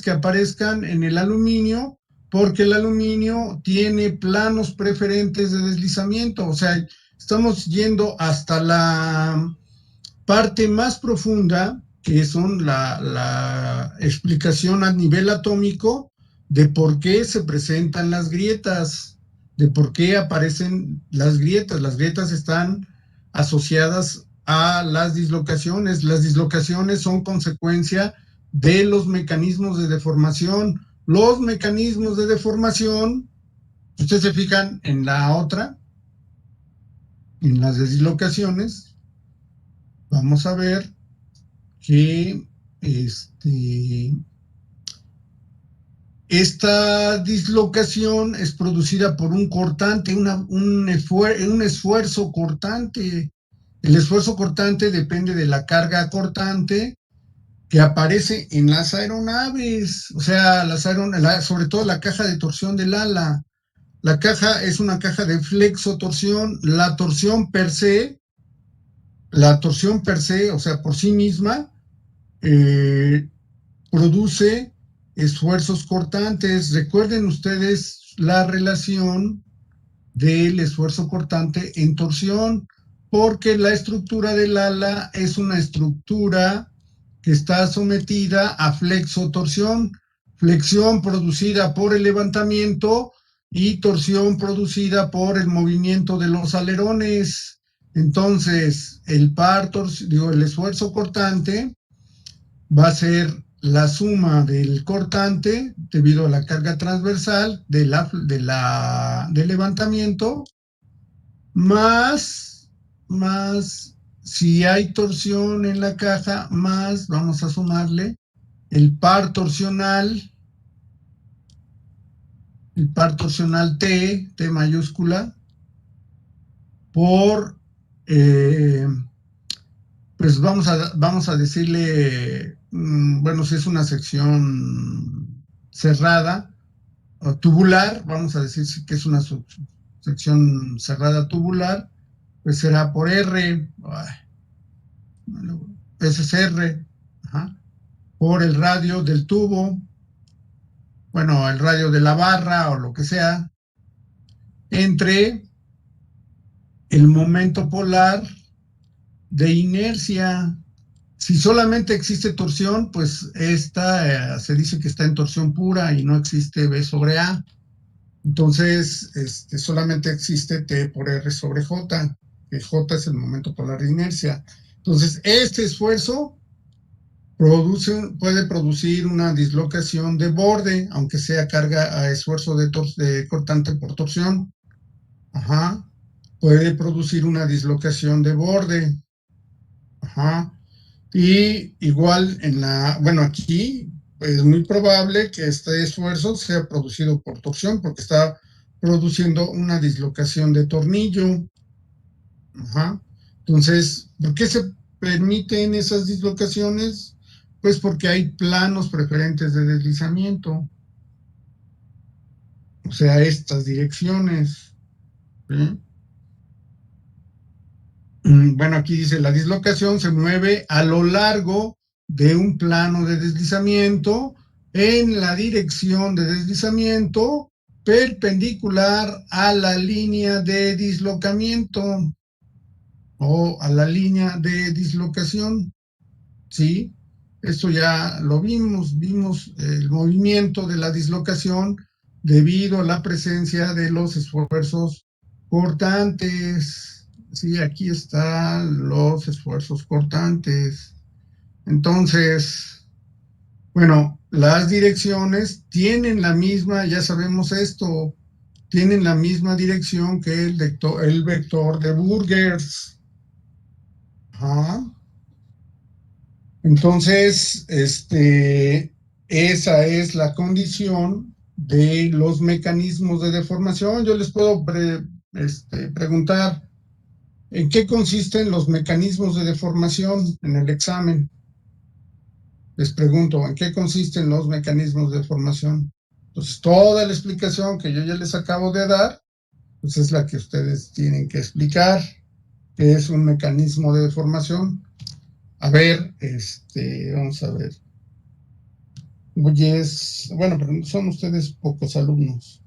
Speaker 1: que aparezcan en el aluminio, porque el aluminio tiene planos preferentes de deslizamiento. O sea, estamos yendo hasta la parte más profunda, que son la explicación a nivel atómico de por qué se presentan las grietas, de por qué aparecen las grietas. Las grietas están asociadas a las dislocaciones. Las dislocaciones son consecuencia de los mecanismos de deformación. Los mecanismos de deformación Si ustedes se fijan en la otra, en las dislocaciones, vamos a ver que esta dislocación es producida por un cortante, un esfuerzo cortante. El esfuerzo cortante depende de la carga cortante que aparece en las aeronaves, o sea, sobre todo la caja de torsión del ala. La caja es una caja de flexotorsión. La torsión per se, o sea, por sí misma, produce esfuerzos cortantes. Recuerden ustedes la relación del esfuerzo cortante en torsión, porque la estructura del ala es una estructura que está sometida a flexotorsión, flexión producida por el levantamiento y torsión producida por el movimiento de los alerones. Entonces, el esfuerzo cortante va a ser la suma del cortante debido a la carga transversal del levantamiento, más si hay torsión en la caja, más vamos a sumarle el par torsional T mayúscula, por pues vamos a decirle, bueno, si es una sección cerrada o tubular, vamos a decir que es una sección cerrada tubular, pues será por R, ese es R, por el radio del tubo, bueno, el radio de la barra o lo que sea, entre el momento polar de inercia. Si solamente existe torsión, pues esta se dice que está en torsión pura y no existe B sobre A. Entonces, solamente existe T por R sobre J, que J es el momento polar de inercia. Entonces, este esfuerzo puede producir una dislocación de borde, aunque sea carga a esfuerzo de cortante por torsión. Puede producir una dislocación de borde. Y igual bueno, aquí es muy probable que este esfuerzo sea producido por torsión porque está produciendo una dislocación de tornillo. Entonces, ¿por qué se permiten esas dislocaciones? Pues porque hay planos preferentes de deslizamiento. O sea, estas direcciones. ¿Sí? Bueno, aquí dice, la dislocación se mueve a lo largo de un plano de deslizamiento en la dirección de deslizamiento perpendicular a la línea de dislocamiento o a la línea de dislocación. ¿Sí? Esto ya lo vimos el movimiento de la dislocación debido a la presencia de los esfuerzos cortantes. Sí, aquí están los esfuerzos cortantes. Entonces, bueno, las direcciones tienen la misma, ya sabemos esto, tienen la misma dirección que el vector de Burgers. Entonces, esa es la condición de los mecanismos de deformación. Yo les puedo preguntar, ¿en qué consisten los mecanismos de deformación en el examen? Les pregunto, ¿en qué consisten los mecanismos de deformación? Entonces, toda la explicación que yo ya les acabo de dar, pues es la que ustedes tienen que explicar, qué es un mecanismo de deformación. A ver, vamos a ver. Bueno, pero son ustedes pocos alumnos.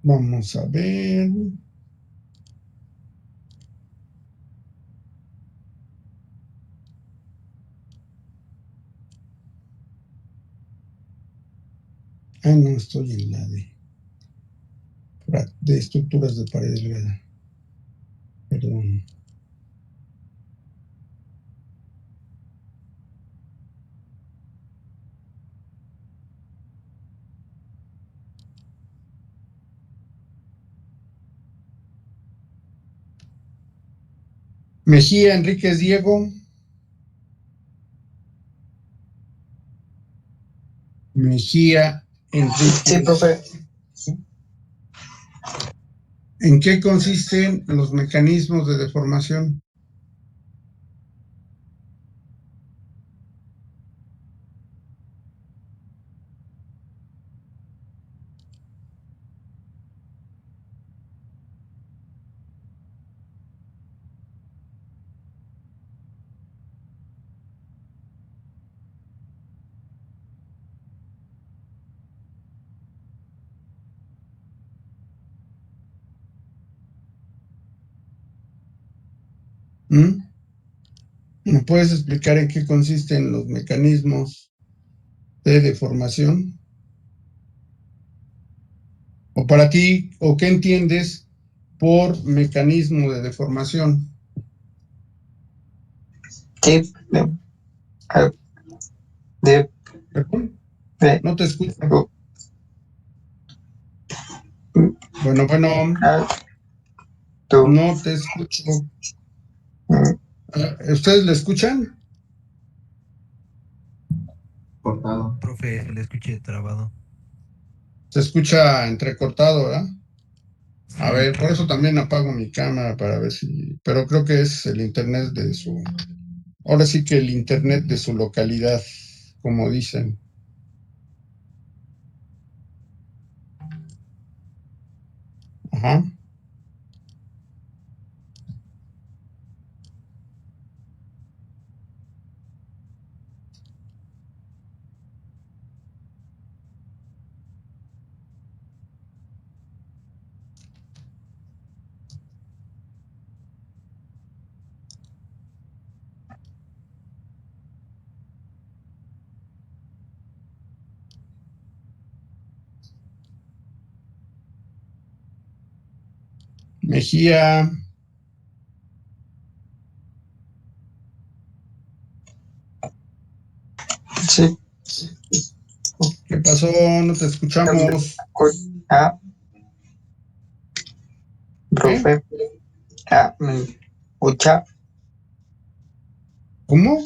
Speaker 1: Vamos a ver. No, estoy en la de estructuras de pared delgada. Perdón. Mejía Enríquez Diego. Mejía Enríquez.
Speaker 7: Sí, profe.
Speaker 1: ¿En qué consisten los mecanismos de deformación? ¿Mm? ¿Me puedes explicar en qué consisten los mecanismos de deformación? O para ti, ¿o qué entiendes por mecanismo de deformación?
Speaker 7: Sí. Ah, de,
Speaker 1: ¿Perdón?
Speaker 7: de,
Speaker 1: No te escucho.
Speaker 7: oh,
Speaker 1: Bueno,
Speaker 7: ah, tú,
Speaker 1: no te escucho.
Speaker 7: mm,
Speaker 1: ¿Ustedes le escuchan?
Speaker 2: Cortado.
Speaker 4: Profe, se le escuche trabado.
Speaker 1: Se escucha entrecortado, ¿verdad? A
Speaker 4: Sí,
Speaker 1: ver, por
Speaker 4: profe.
Speaker 1: eso también apago mi cámara para ver si... Pero creo que es el internet de su... Ahora sí que el internet de su localidad, como dicen. Ajá. Mejía,
Speaker 7: sí.
Speaker 1: ¿qué pasó? No te escuchamos.
Speaker 7: Ah,
Speaker 1: ¿Qué?
Speaker 7: profe. Ah, escucha.
Speaker 1: ¿Cómo?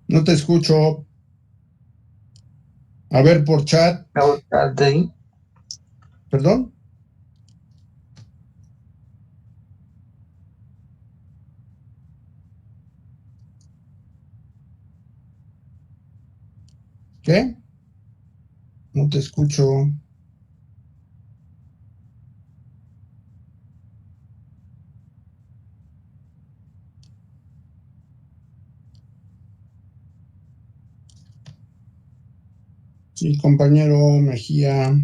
Speaker 1: No te escucho. A ver, por chat,
Speaker 7: De ahí.
Speaker 1: perdón. ¿Qué? No te escucho. Sí, compañero Mejía.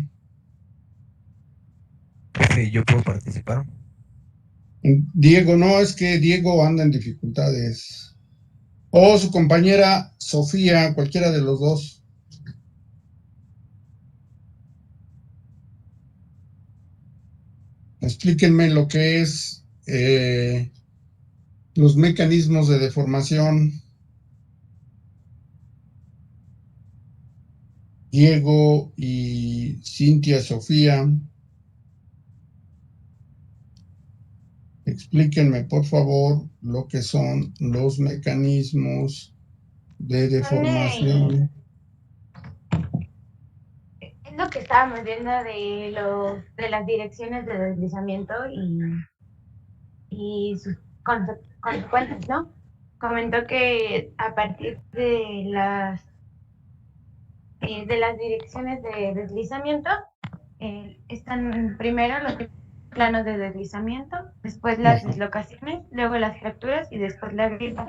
Speaker 4: Profe, ¿yo puedo participar?
Speaker 1: Diego, no, es que Diego anda en dificultades. O su compañera Sofía, cualquiera de los dos. Explíquenme lo que es los mecanismos de deformación. Diego y Cintia Sofía. Explíquenme, por favor, lo que son los mecanismos de
Speaker 5: Son,
Speaker 1: deformación.
Speaker 5: es lo que estábamos viendo de las direcciones de deslizamiento y sus consecuencias, ¿no? Comentó que a partir de las direcciones de deslizamiento, están primero los planos de deslizamiento, después las dislocaciones, luego las fracturas y después la grieta.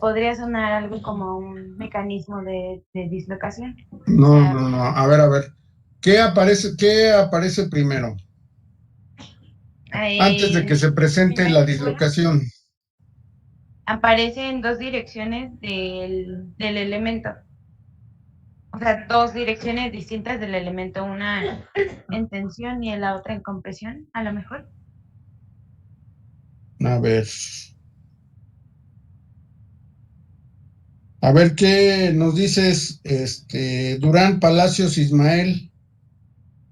Speaker 5: Podría sonar algo como un mecanismo de dislocación.
Speaker 1: No, no, no. A ver. ¿Qué aparece primero? Antes de que se presente la dislocación.
Speaker 5: Aparecen dos direcciones del elemento. O sea, dos direcciones distintas del elemento, una en tensión y la otra en compresión, a lo mejor.
Speaker 1: A ver. A ver qué nos dices, Durán, Palacios, Ismael,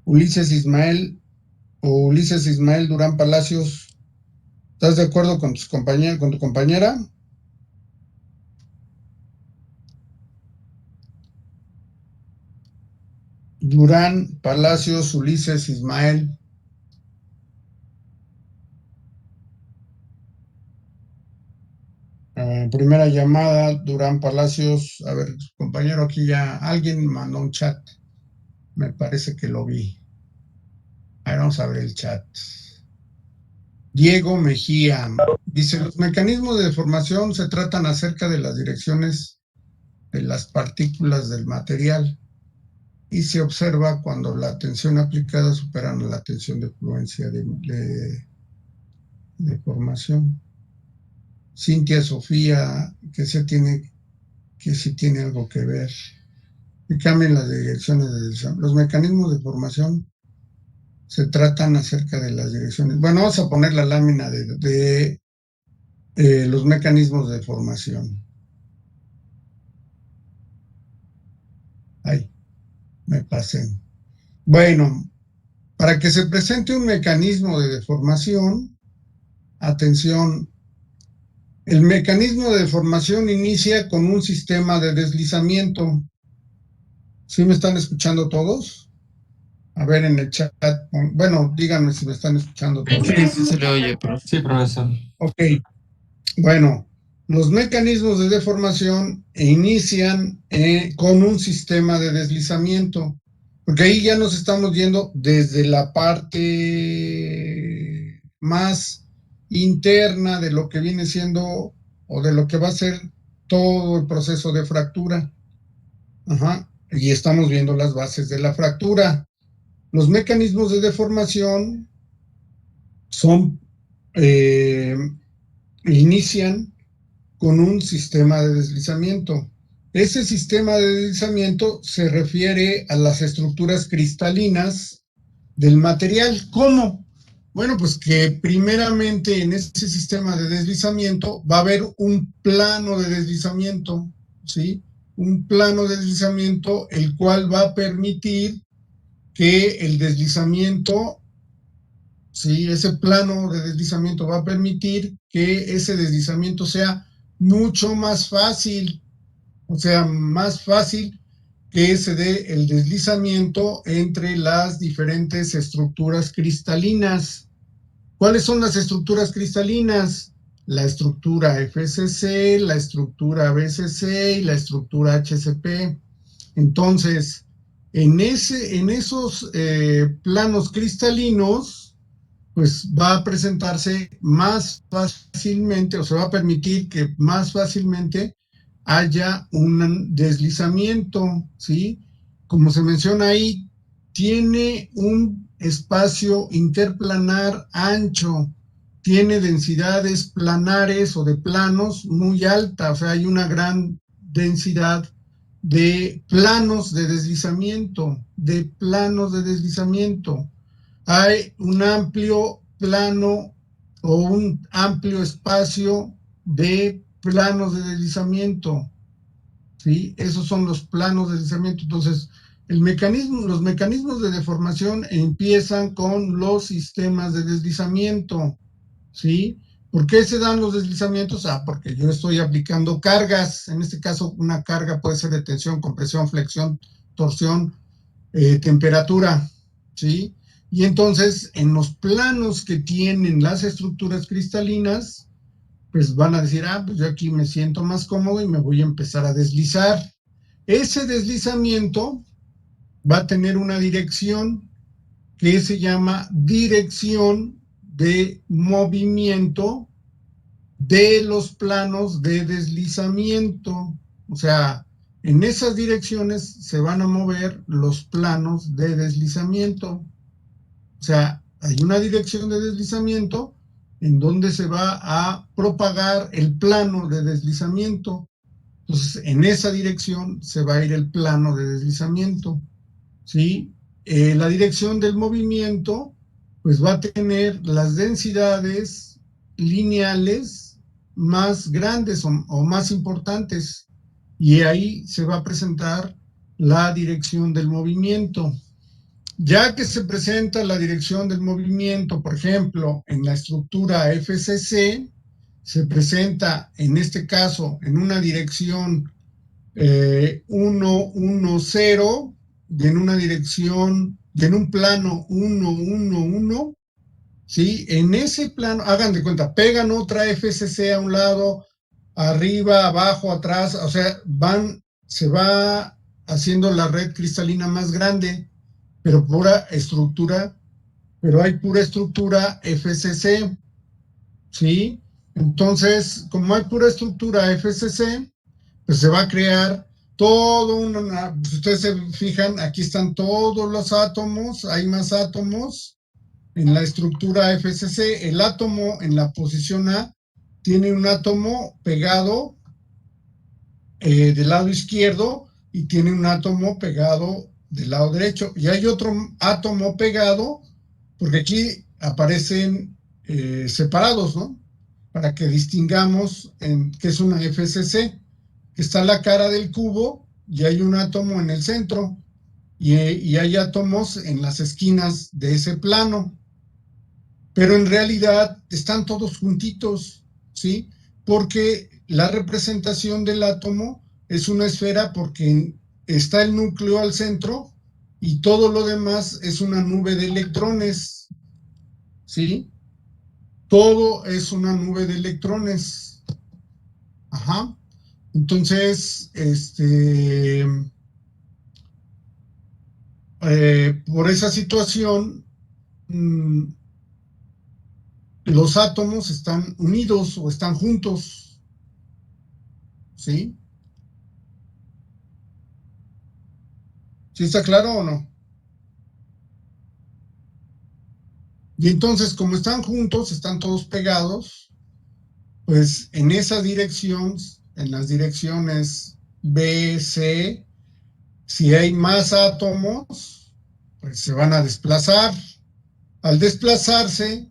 Speaker 1: Ulises Ismael o Ulises Ismael, Durán Palacios. ¿Estás de acuerdo con con tu compañera? Durán, Palacios, Ulises, Ismael. Primera llamada, Durán Palacios. A ver, compañero, aquí ya alguien mandó un chat. Me parece que lo vi. A ver, vamos a ver el chat. Diego Mejía dice: los mecanismos de deformación se tratan acerca de las direcciones de las partículas del material y se observa cuando la tensión aplicada supera la tensión de fluencia de deformación. Cintia Sofía, que sí tiene algo que ver. Y cambian las direcciones de deformación. Los mecanismos de deformación se tratan acerca de las direcciones. Bueno, vamos a poner la lámina de los mecanismos de deformación. Ay, me pasé. Bueno, para que se presente un mecanismo de deformación, atención, el mecanismo de deformación inicia con un sistema de deslizamiento. ¿Sí me están escuchando todos? A ver en el chat, bueno, díganme si me están escuchando todos.
Speaker 3: Sí se le oye, profe.
Speaker 2: Sí, profesor.
Speaker 1: Ok, bueno, los mecanismos de deformación inician con un sistema de deslizamiento, porque ahí ya nos estamos yendo desde la parte más interna de lo que viene siendo o de lo que va a ser todo el proceso de fractura. Ajá, y estamos viendo las bases de la fractura. Los mecanismos de deformación son, inician con un sistema de deslizamiento. Ese sistema de deslizamiento se refiere a las estructuras cristalinas del material. ¿Cómo? Bueno, pues que primeramente en ese sistema de deslizamiento va a haber un plano de deslizamiento, ¿sí? Un plano de deslizamiento el cual va a permitir que el deslizamiento, ¿sí? Ese plano de deslizamiento va a permitir que ese deslizamiento sea mucho más fácil, o sea, más fácil que se dé el deslizamiento entre las diferentes estructuras cristalinas. ¿Cuáles son las estructuras cristalinas? La estructura FCC, la estructura BCC y la estructura HCP. Entonces, en esos planos cristalinos, pues va a presentarse más fácilmente, o se va a permitir que más fácilmente haya un deslizamiento, ¿sí? Como se menciona ahí, tiene un espacio interplanar ancho, tiene densidades planares o de planos muy alta, o sea, hay una gran densidad de planos de deslizamiento, Hay un amplio plano o un amplio espacio de planos de deslizamiento, ¿sí? Esos son los planos de deslizamiento. Entonces, los mecanismos de deformación empiezan con los sistemas de deslizamiento, ¿sí? ¿Por qué se dan los deslizamientos? Porque yo estoy aplicando cargas. En este caso, una carga puede ser de tensión, compresión, flexión, torsión, temperatura, ¿sí? Y entonces, en los planos que tienen las estructuras cristalinas, pues van a decir, pues yo aquí me siento más cómodo y me voy a empezar a deslizar. Ese deslizamiento va a tener una dirección que se llama dirección de movimiento de los planos de deslizamiento. O sea, en esas direcciones se van a mover los planos de deslizamiento. O sea, hay una dirección de deslizamiento en donde se va a propagar el plano de deslizamiento. Entonces, en esa dirección se va a ir el plano de deslizamiento, ¿sí? La dirección del movimiento, pues va a tener las densidades lineales más grandes o más importantes, y ahí se va a presentar la dirección del movimiento. Ya que se presenta la dirección del movimiento, por ejemplo, en la estructura FCC, se presenta en este caso en una dirección 1, 1, 0 y en una dirección y en un plano 1, 1, 1, ¿sí? En ese plano, hagan de cuenta, pegan otra FCC a un lado, arriba, abajo, atrás, o sea, se va haciendo la red cristalina más grande, pero hay pura estructura FCC, ¿sí? Entonces, como hay pura estructura FCC, pues se va a crear todo si ustedes se fijan, aquí están todos los átomos, hay más átomos en la estructura FCC. El átomo en la posición A tiene un átomo pegado del lado izquierdo y tiene un átomo pegado del lado derecho. Y hay otro átomo pegado, porque aquí aparecen separados, ¿no? Para que distingamos que es una FCC. Está la cara del cubo y hay un átomo en el centro y hay átomos en las esquinas de ese plano. Pero en realidad están todos juntitos, ¿sí? Porque la representación del átomo es una esfera porque está el núcleo al centro y todo lo demás es una nube de electrones, ¿sí? Todo es una nube de electrones. Ajá. Entonces, por esa situación, los átomos están unidos o están juntos, ¿sí? ¿Sí está claro o no? Y entonces, como están juntos, están todos pegados, pues en esa dirección, en las direcciones B, C, si hay más átomos, pues se van a desplazar. Al desplazarse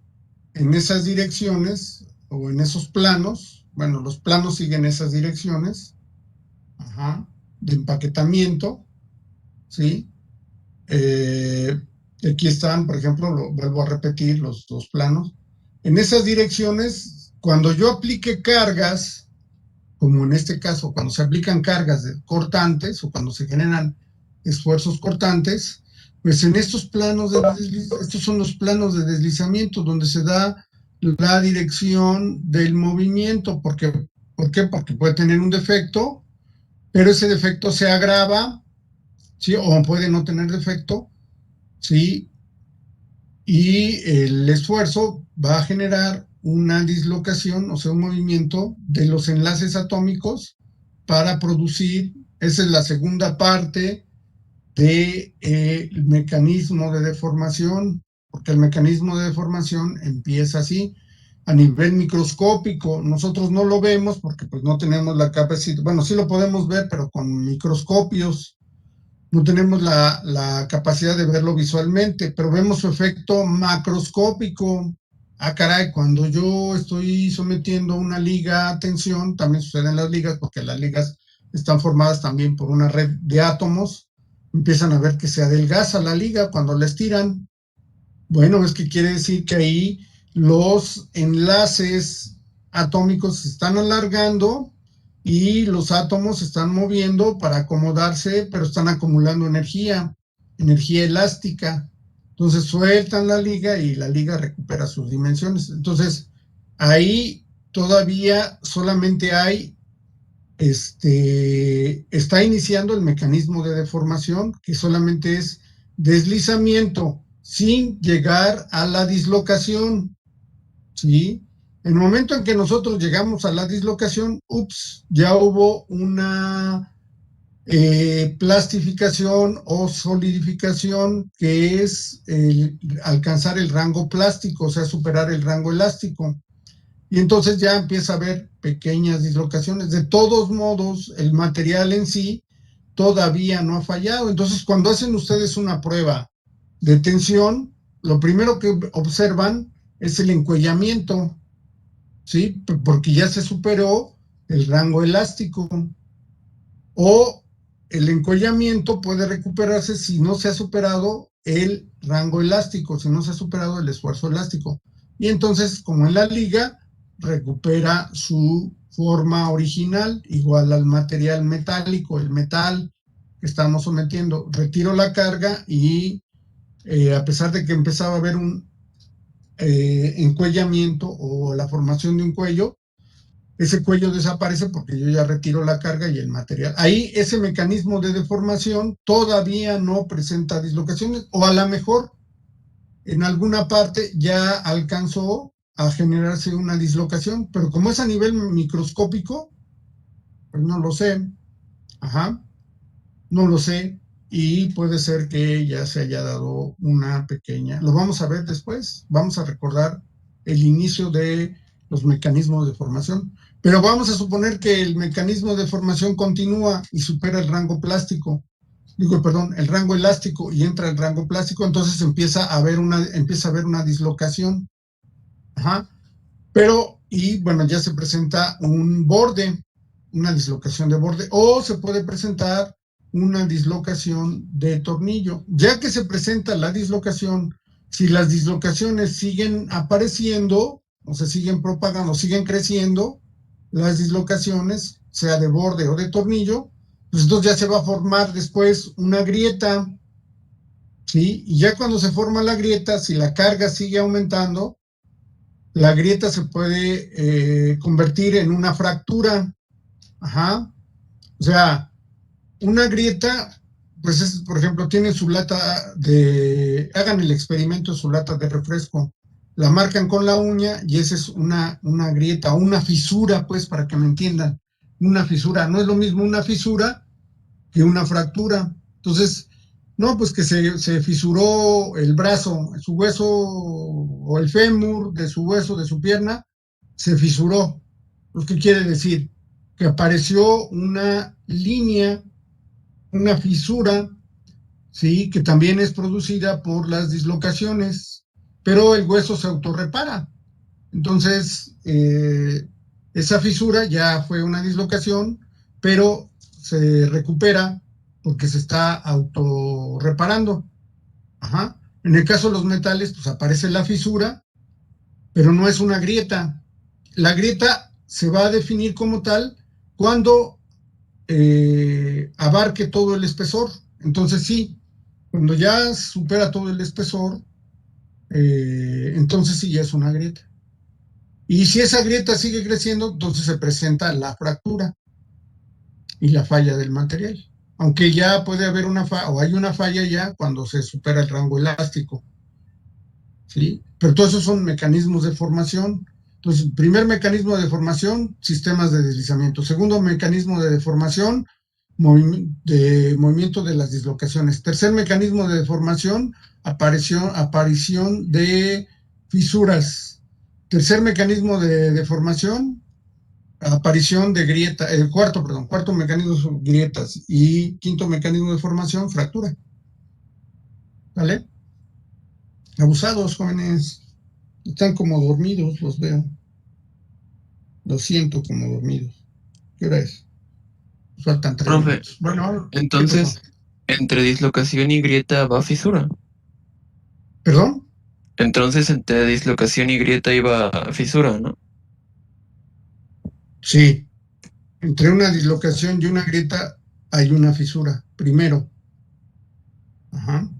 Speaker 1: en esas direcciones o en esos planos, bueno, los planos siguen esas direcciones, de empaquetamiento, ¿sí? Aquí están, por ejemplo, vuelvo a repetir los dos planos. En esas direcciones, cuando yo aplique cargas, como en este caso, cuando se aplican cargas cortantes o cuando se generan esfuerzos cortantes, pues en estos planos estos son los planos de deslizamiento donde se da la dirección del movimiento. ¿Por qué? Porque puede tener un defecto, pero ese defecto se agrava, ¿sí? O puede no tener defecto, ¿sí? Y el esfuerzo va a generar una dislocación, o sea, un movimiento de los enlaces atómicos para producir, esa es la segunda parte del mecanismo de deformación, porque el mecanismo de deformación empieza así, a nivel microscópico. Nosotros no lo vemos porque pues no tenemos la capacidad, bueno, sí lo podemos ver, pero con microscopios. No tenemos la capacidad de verlo visualmente, pero vemos su efecto macroscópico. Ah, caray, cuando yo estoy sometiendo una liga a tensión, también sucede en las ligas, porque las ligas están formadas también por una red de átomos, empiezan a ver que se adelgaza la liga cuando la estiran. Bueno, es que quiere decir que ahí los enlaces atómicos se están alargando y los átomos se están moviendo para acomodarse, pero están acumulando energía elástica. Entonces sueltan la liga y la liga recupera sus dimensiones. Entonces ahí todavía solamente está iniciando el mecanismo de deformación, que solamente es deslizamiento sin llegar a la dislocación, ¿sí? En el momento en que nosotros llegamos a la dislocación, ya hubo una plastificación o solidificación, que es alcanzar el rango plástico, o sea, superar el rango elástico. Y entonces ya empieza a haber pequeñas dislocaciones. De todos modos, el material en sí todavía no ha fallado. Entonces, cuando hacen ustedes una prueba de tensión, lo primero que observan es el encuellamiento, ¿sí? Porque ya se superó el rango elástico. o el encuellamiento puede recuperarse si no se ha superado el rango elástico, si no se ha superado el esfuerzo elástico. Y entonces, como en la liga, recupera su forma original, igual al material metálico, el metal que estamos sometiendo. Retiro la carga y a pesar de que empezaba a haber un encuellamiento o la formación de un cuello, ese cuello desaparece porque yo ya retiro la carga y el material. Ahí ese mecanismo de deformación todavía no presenta dislocaciones, o a lo mejor en alguna parte ya alcanzó a generarse una dislocación, pero como es a nivel microscópico, pues no lo sé. Ajá, no lo sé. Y puede ser que ya se haya dado una pequeña, lo vamos a ver después, vamos a recordar el inicio de los mecanismos de formación, pero vamos a suponer que el mecanismo de formación continúa y supera el rango plástico, el rango elástico y entra el rango plástico, entonces empieza a haber una dislocación. Ajá. Pero, y bueno, ya se presenta un borde, una dislocación de borde, o se puede presentar una dislocación de tornillo. Ya que se presenta la dislocación, si las dislocaciones siguen apareciendo, o se siguen propagando, siguen creciendo, las dislocaciones, sea de borde o de tornillo, pues entonces ya se va a formar después una grieta, ¿sí? Y ya cuando se forma la grieta, si la carga sigue aumentando, la grieta se puede convertir en una fractura. Ajá. O sea, una grieta, pues es, por ejemplo, tiene su lata hagan el experimento, su lata de refresco, la marcan con la uña y esa es una grieta o una fisura, pues, para que me entiendan. Una fisura, no es lo mismo una fisura que una fractura. Entonces, no, pues que se fisuró el brazo, su hueso o el fémur de su hueso, de su pierna, se fisuró. ¿Qué quiere decir? Que apareció una línea, una fisura, ¿sí? Que también es producida por las dislocaciones, pero el hueso se autorrepara. Entonces, esa fisura ya fue una dislocación, pero se recupera porque se está autorreparando. Ajá. En el caso de los metales, pues aparece la fisura, pero no es una grieta. La grieta se va a definir como tal cuando abarque todo el espesor. Entonces sí, cuando ya supera todo el espesor, entonces sí ya es una grieta. Y si esa grieta sigue creciendo, entonces se presenta la fractura y la falla del material. Aunque ya puede haber una falla, o hay una falla ya cuando se supera el rango elástico. ¿Sí? Pero todos esos son mecanismos de formación. Entonces, primer mecanismo de deformación, sistemas de deslizamiento. Segundo mecanismo de deformación, movimiento de las dislocaciones. Tercer mecanismo de deformación, aparición de fisuras. Tercer mecanismo de deformación, aparición de grieta. Cuarto mecanismo son grietas. Y quinto mecanismo de formación, fractura. ¿Vale? Abusados, jóvenes. Están como dormidos, los veo. Los siento como dormidos. ¿Qué hora es? Faltan 3
Speaker 8: Profe,
Speaker 1: minutos. Bueno, ¿qué
Speaker 8: entonces,
Speaker 1: pasó?
Speaker 8: entre dislocación y grieta va fisura.
Speaker 1: ¿Perdón?
Speaker 8: Entonces, entre dislocación y grieta iba fisura, ¿no?
Speaker 1: Sí. Entre una dislocación y una grieta hay una fisura. Primero. Ajá.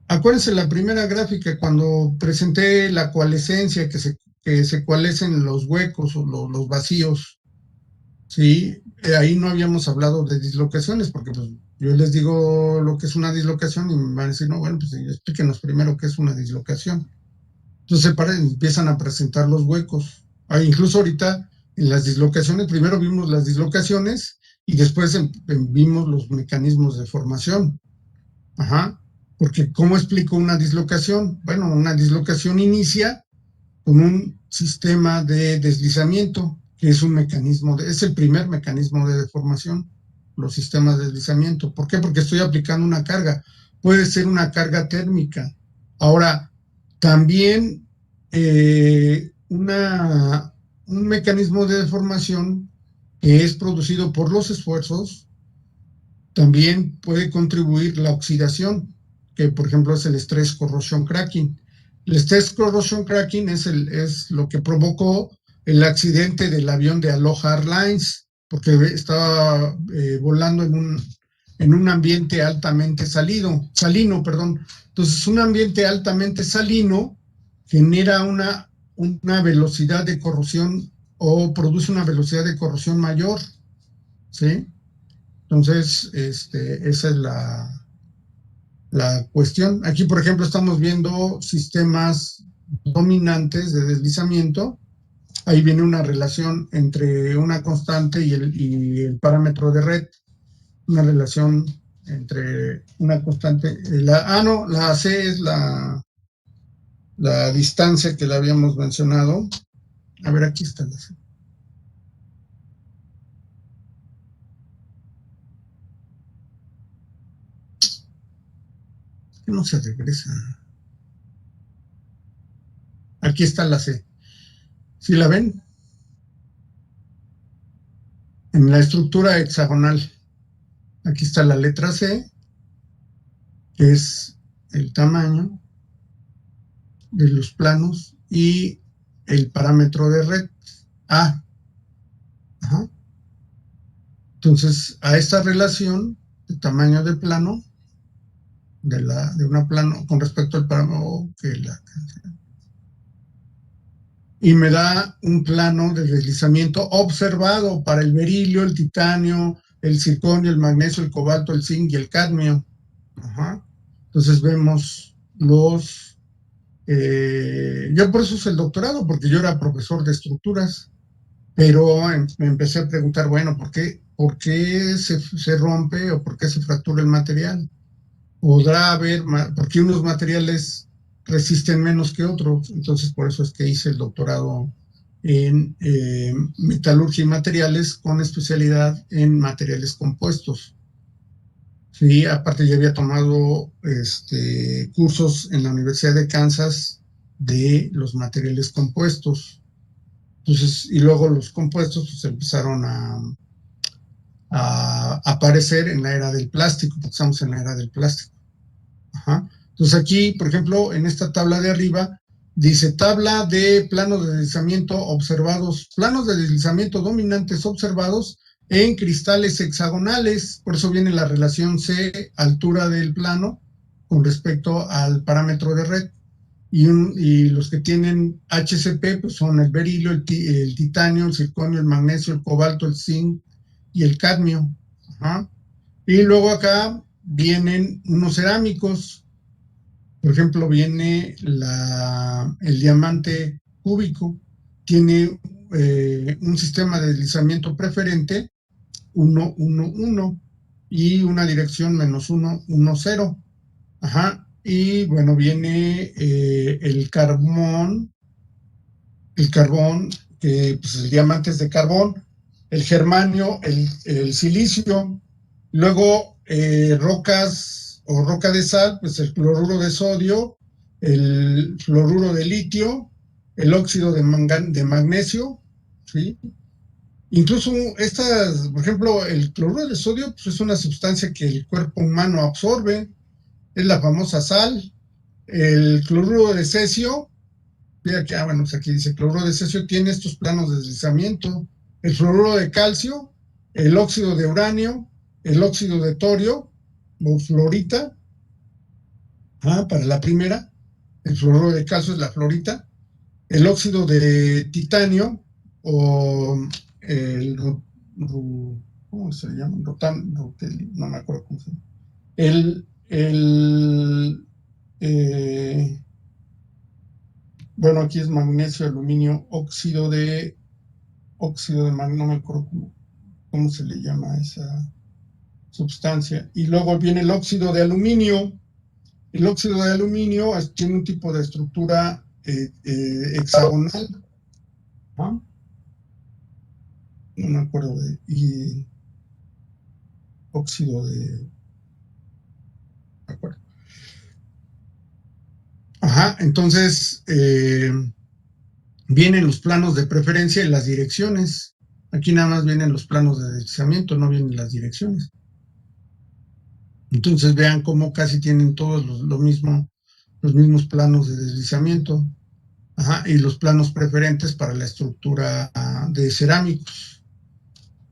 Speaker 1: Acuérdense la primera gráfica cuando presenté la coalescencia, que se coalescen los huecos o los vacíos. Sí, ahí no habíamos hablado de dislocaciones, porque pues, yo les digo lo que es una dislocación y me van a decir, no, bueno, pues explíquenos primero qué es una dislocación. Entonces empiezan a presentar los huecos. Incluso ahorita en las dislocaciones, primero vimos las dislocaciones y después vimos los mecanismos de formación. Ajá. Porque ¿cómo explico una dislocación? Bueno, una dislocación inicia con un sistema de deslizamiento, que es un mecanismo, es el primer mecanismo de deformación, los sistemas de deslizamiento. ¿Por qué? Porque estoy aplicando una carga. Puede ser una carga térmica. Ahora, también un mecanismo de deformación que es producido por los esfuerzos, también puede contribuir la oxidación, que por ejemplo es el estrés corrosion cracking. El estrés corrosion cracking es lo que provocó el accidente del avión de Aloha Airlines, porque estaba volando en un ambiente altamente salino. Entonces, un ambiente altamente salino genera una velocidad de corrosión o produce una velocidad de corrosión mayor, ¿sí? Entonces, esa es la cuestión. Aquí, por ejemplo, estamos viendo sistemas dominantes de deslizamiento. Ahí viene una relación entre una constante y el parámetro de red. Una relación entre una constante. La C es la distancia que le habíamos mencionado. A ver, aquí está la C. No se regresa. Aquí está la C. ¿Sí la ven? En la estructura hexagonal. Aquí está la letra C, que es el tamaño de los planos y el parámetro de red A. Ajá. Entonces, a esta relación de tamaño de plano, de una plano con respecto al parámetro y me da un plano de deslizamiento observado para el berilio, el titanio, el circonio, el magnesio, el cobalto, el zinc y el cadmio. Ajá. Entonces vemos yo por eso hice el doctorado, porque yo era profesor de estructuras, pero me empecé a preguntar, bueno, ¿por qué se rompe o por qué se fractura el material? ¿Podrá haber, por qué unos materiales resisten menos que otros? Entonces, por eso es que hice el doctorado en metalurgia y materiales con especialidad en materiales compuestos. Sí, aparte ya había tomado cursos en la Universidad de Kansas de los materiales compuestos. Entonces, y luego los compuestos pues, empezaron a aparecer en la era del plástico, porque estamos en la era del plástico. Ajá. Entonces aquí, por ejemplo, en esta tabla de arriba, dice tabla de planos de deslizamiento observados, planos de deslizamiento dominantes observados en cristales hexagonales. Por eso viene la relación C, altura del plano, con respecto al parámetro de red. Y los que tienen HCP pues son el berilio, el titanio, el circonio, el magnesio, el cobalto, el zinc y el cadmio. Ajá. Y luego acá vienen unos cerámicos. Por ejemplo, viene el diamante cúbico, tiene un sistema de deslizamiento preferente 1, 1, 1 y una dirección -1, 1, 0. Ajá. Y bueno, viene el carbón, que pues el diamante es de carbón, el germanio, el silicio, luego rocas o roca de sal, pues el cloruro de sodio, el fluoruro de litio, el óxido de magnesio, ¿sí? Incluso estas, por ejemplo, el cloruro de sodio pues es una sustancia que el cuerpo humano absorbe, es la famosa sal. El cloruro de cesio, mira que, bueno, pues aquí dice cloruro de cesio tiene estos planos de deslizamiento. El fluoruro de calcio, el óxido de uranio, el óxido de torio o fluorita, para la primera, el fluoruro de calcio es la fluorita, el óxido de titanio o el ¿cómo se llama? No me acuerdo cómo se llama. Bueno, aquí es magnesio, aluminio, óxido de magnesio, no me acuerdo cómo se le llama esa sustancia. Y luego viene el óxido de aluminio. El óxido de aluminio tiene un tipo de estructura hexagonal. ¿Ah? No me acuerdo y óxido de... Me acuerdo. Ajá, entonces vienen los planos de preferencia y las direcciones. Aquí nada más vienen los planos de deslizamiento, no vienen las direcciones. Entonces vean cómo casi tienen todos lo mismo, los mismos planos de deslizamiento. Ajá, y los planos preferentes para la estructura de cerámicos.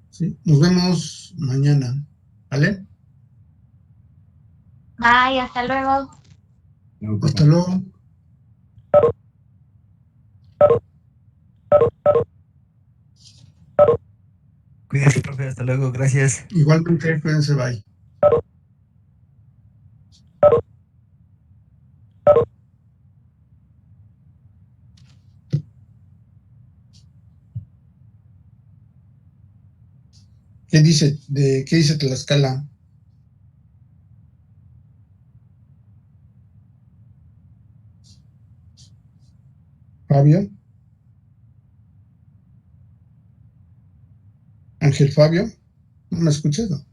Speaker 1: ¿Sí? Nos vemos mañana. ¿Vale?
Speaker 5: Bye, hasta luego.
Speaker 1: Hasta luego.
Speaker 4: Cuídate, profe, hasta luego, gracias.
Speaker 1: Igualmente, cuídense, bye. ¿Qué dice Tlaxcala? Fabio. Ángel Fabio. ¿No me escuchas? No.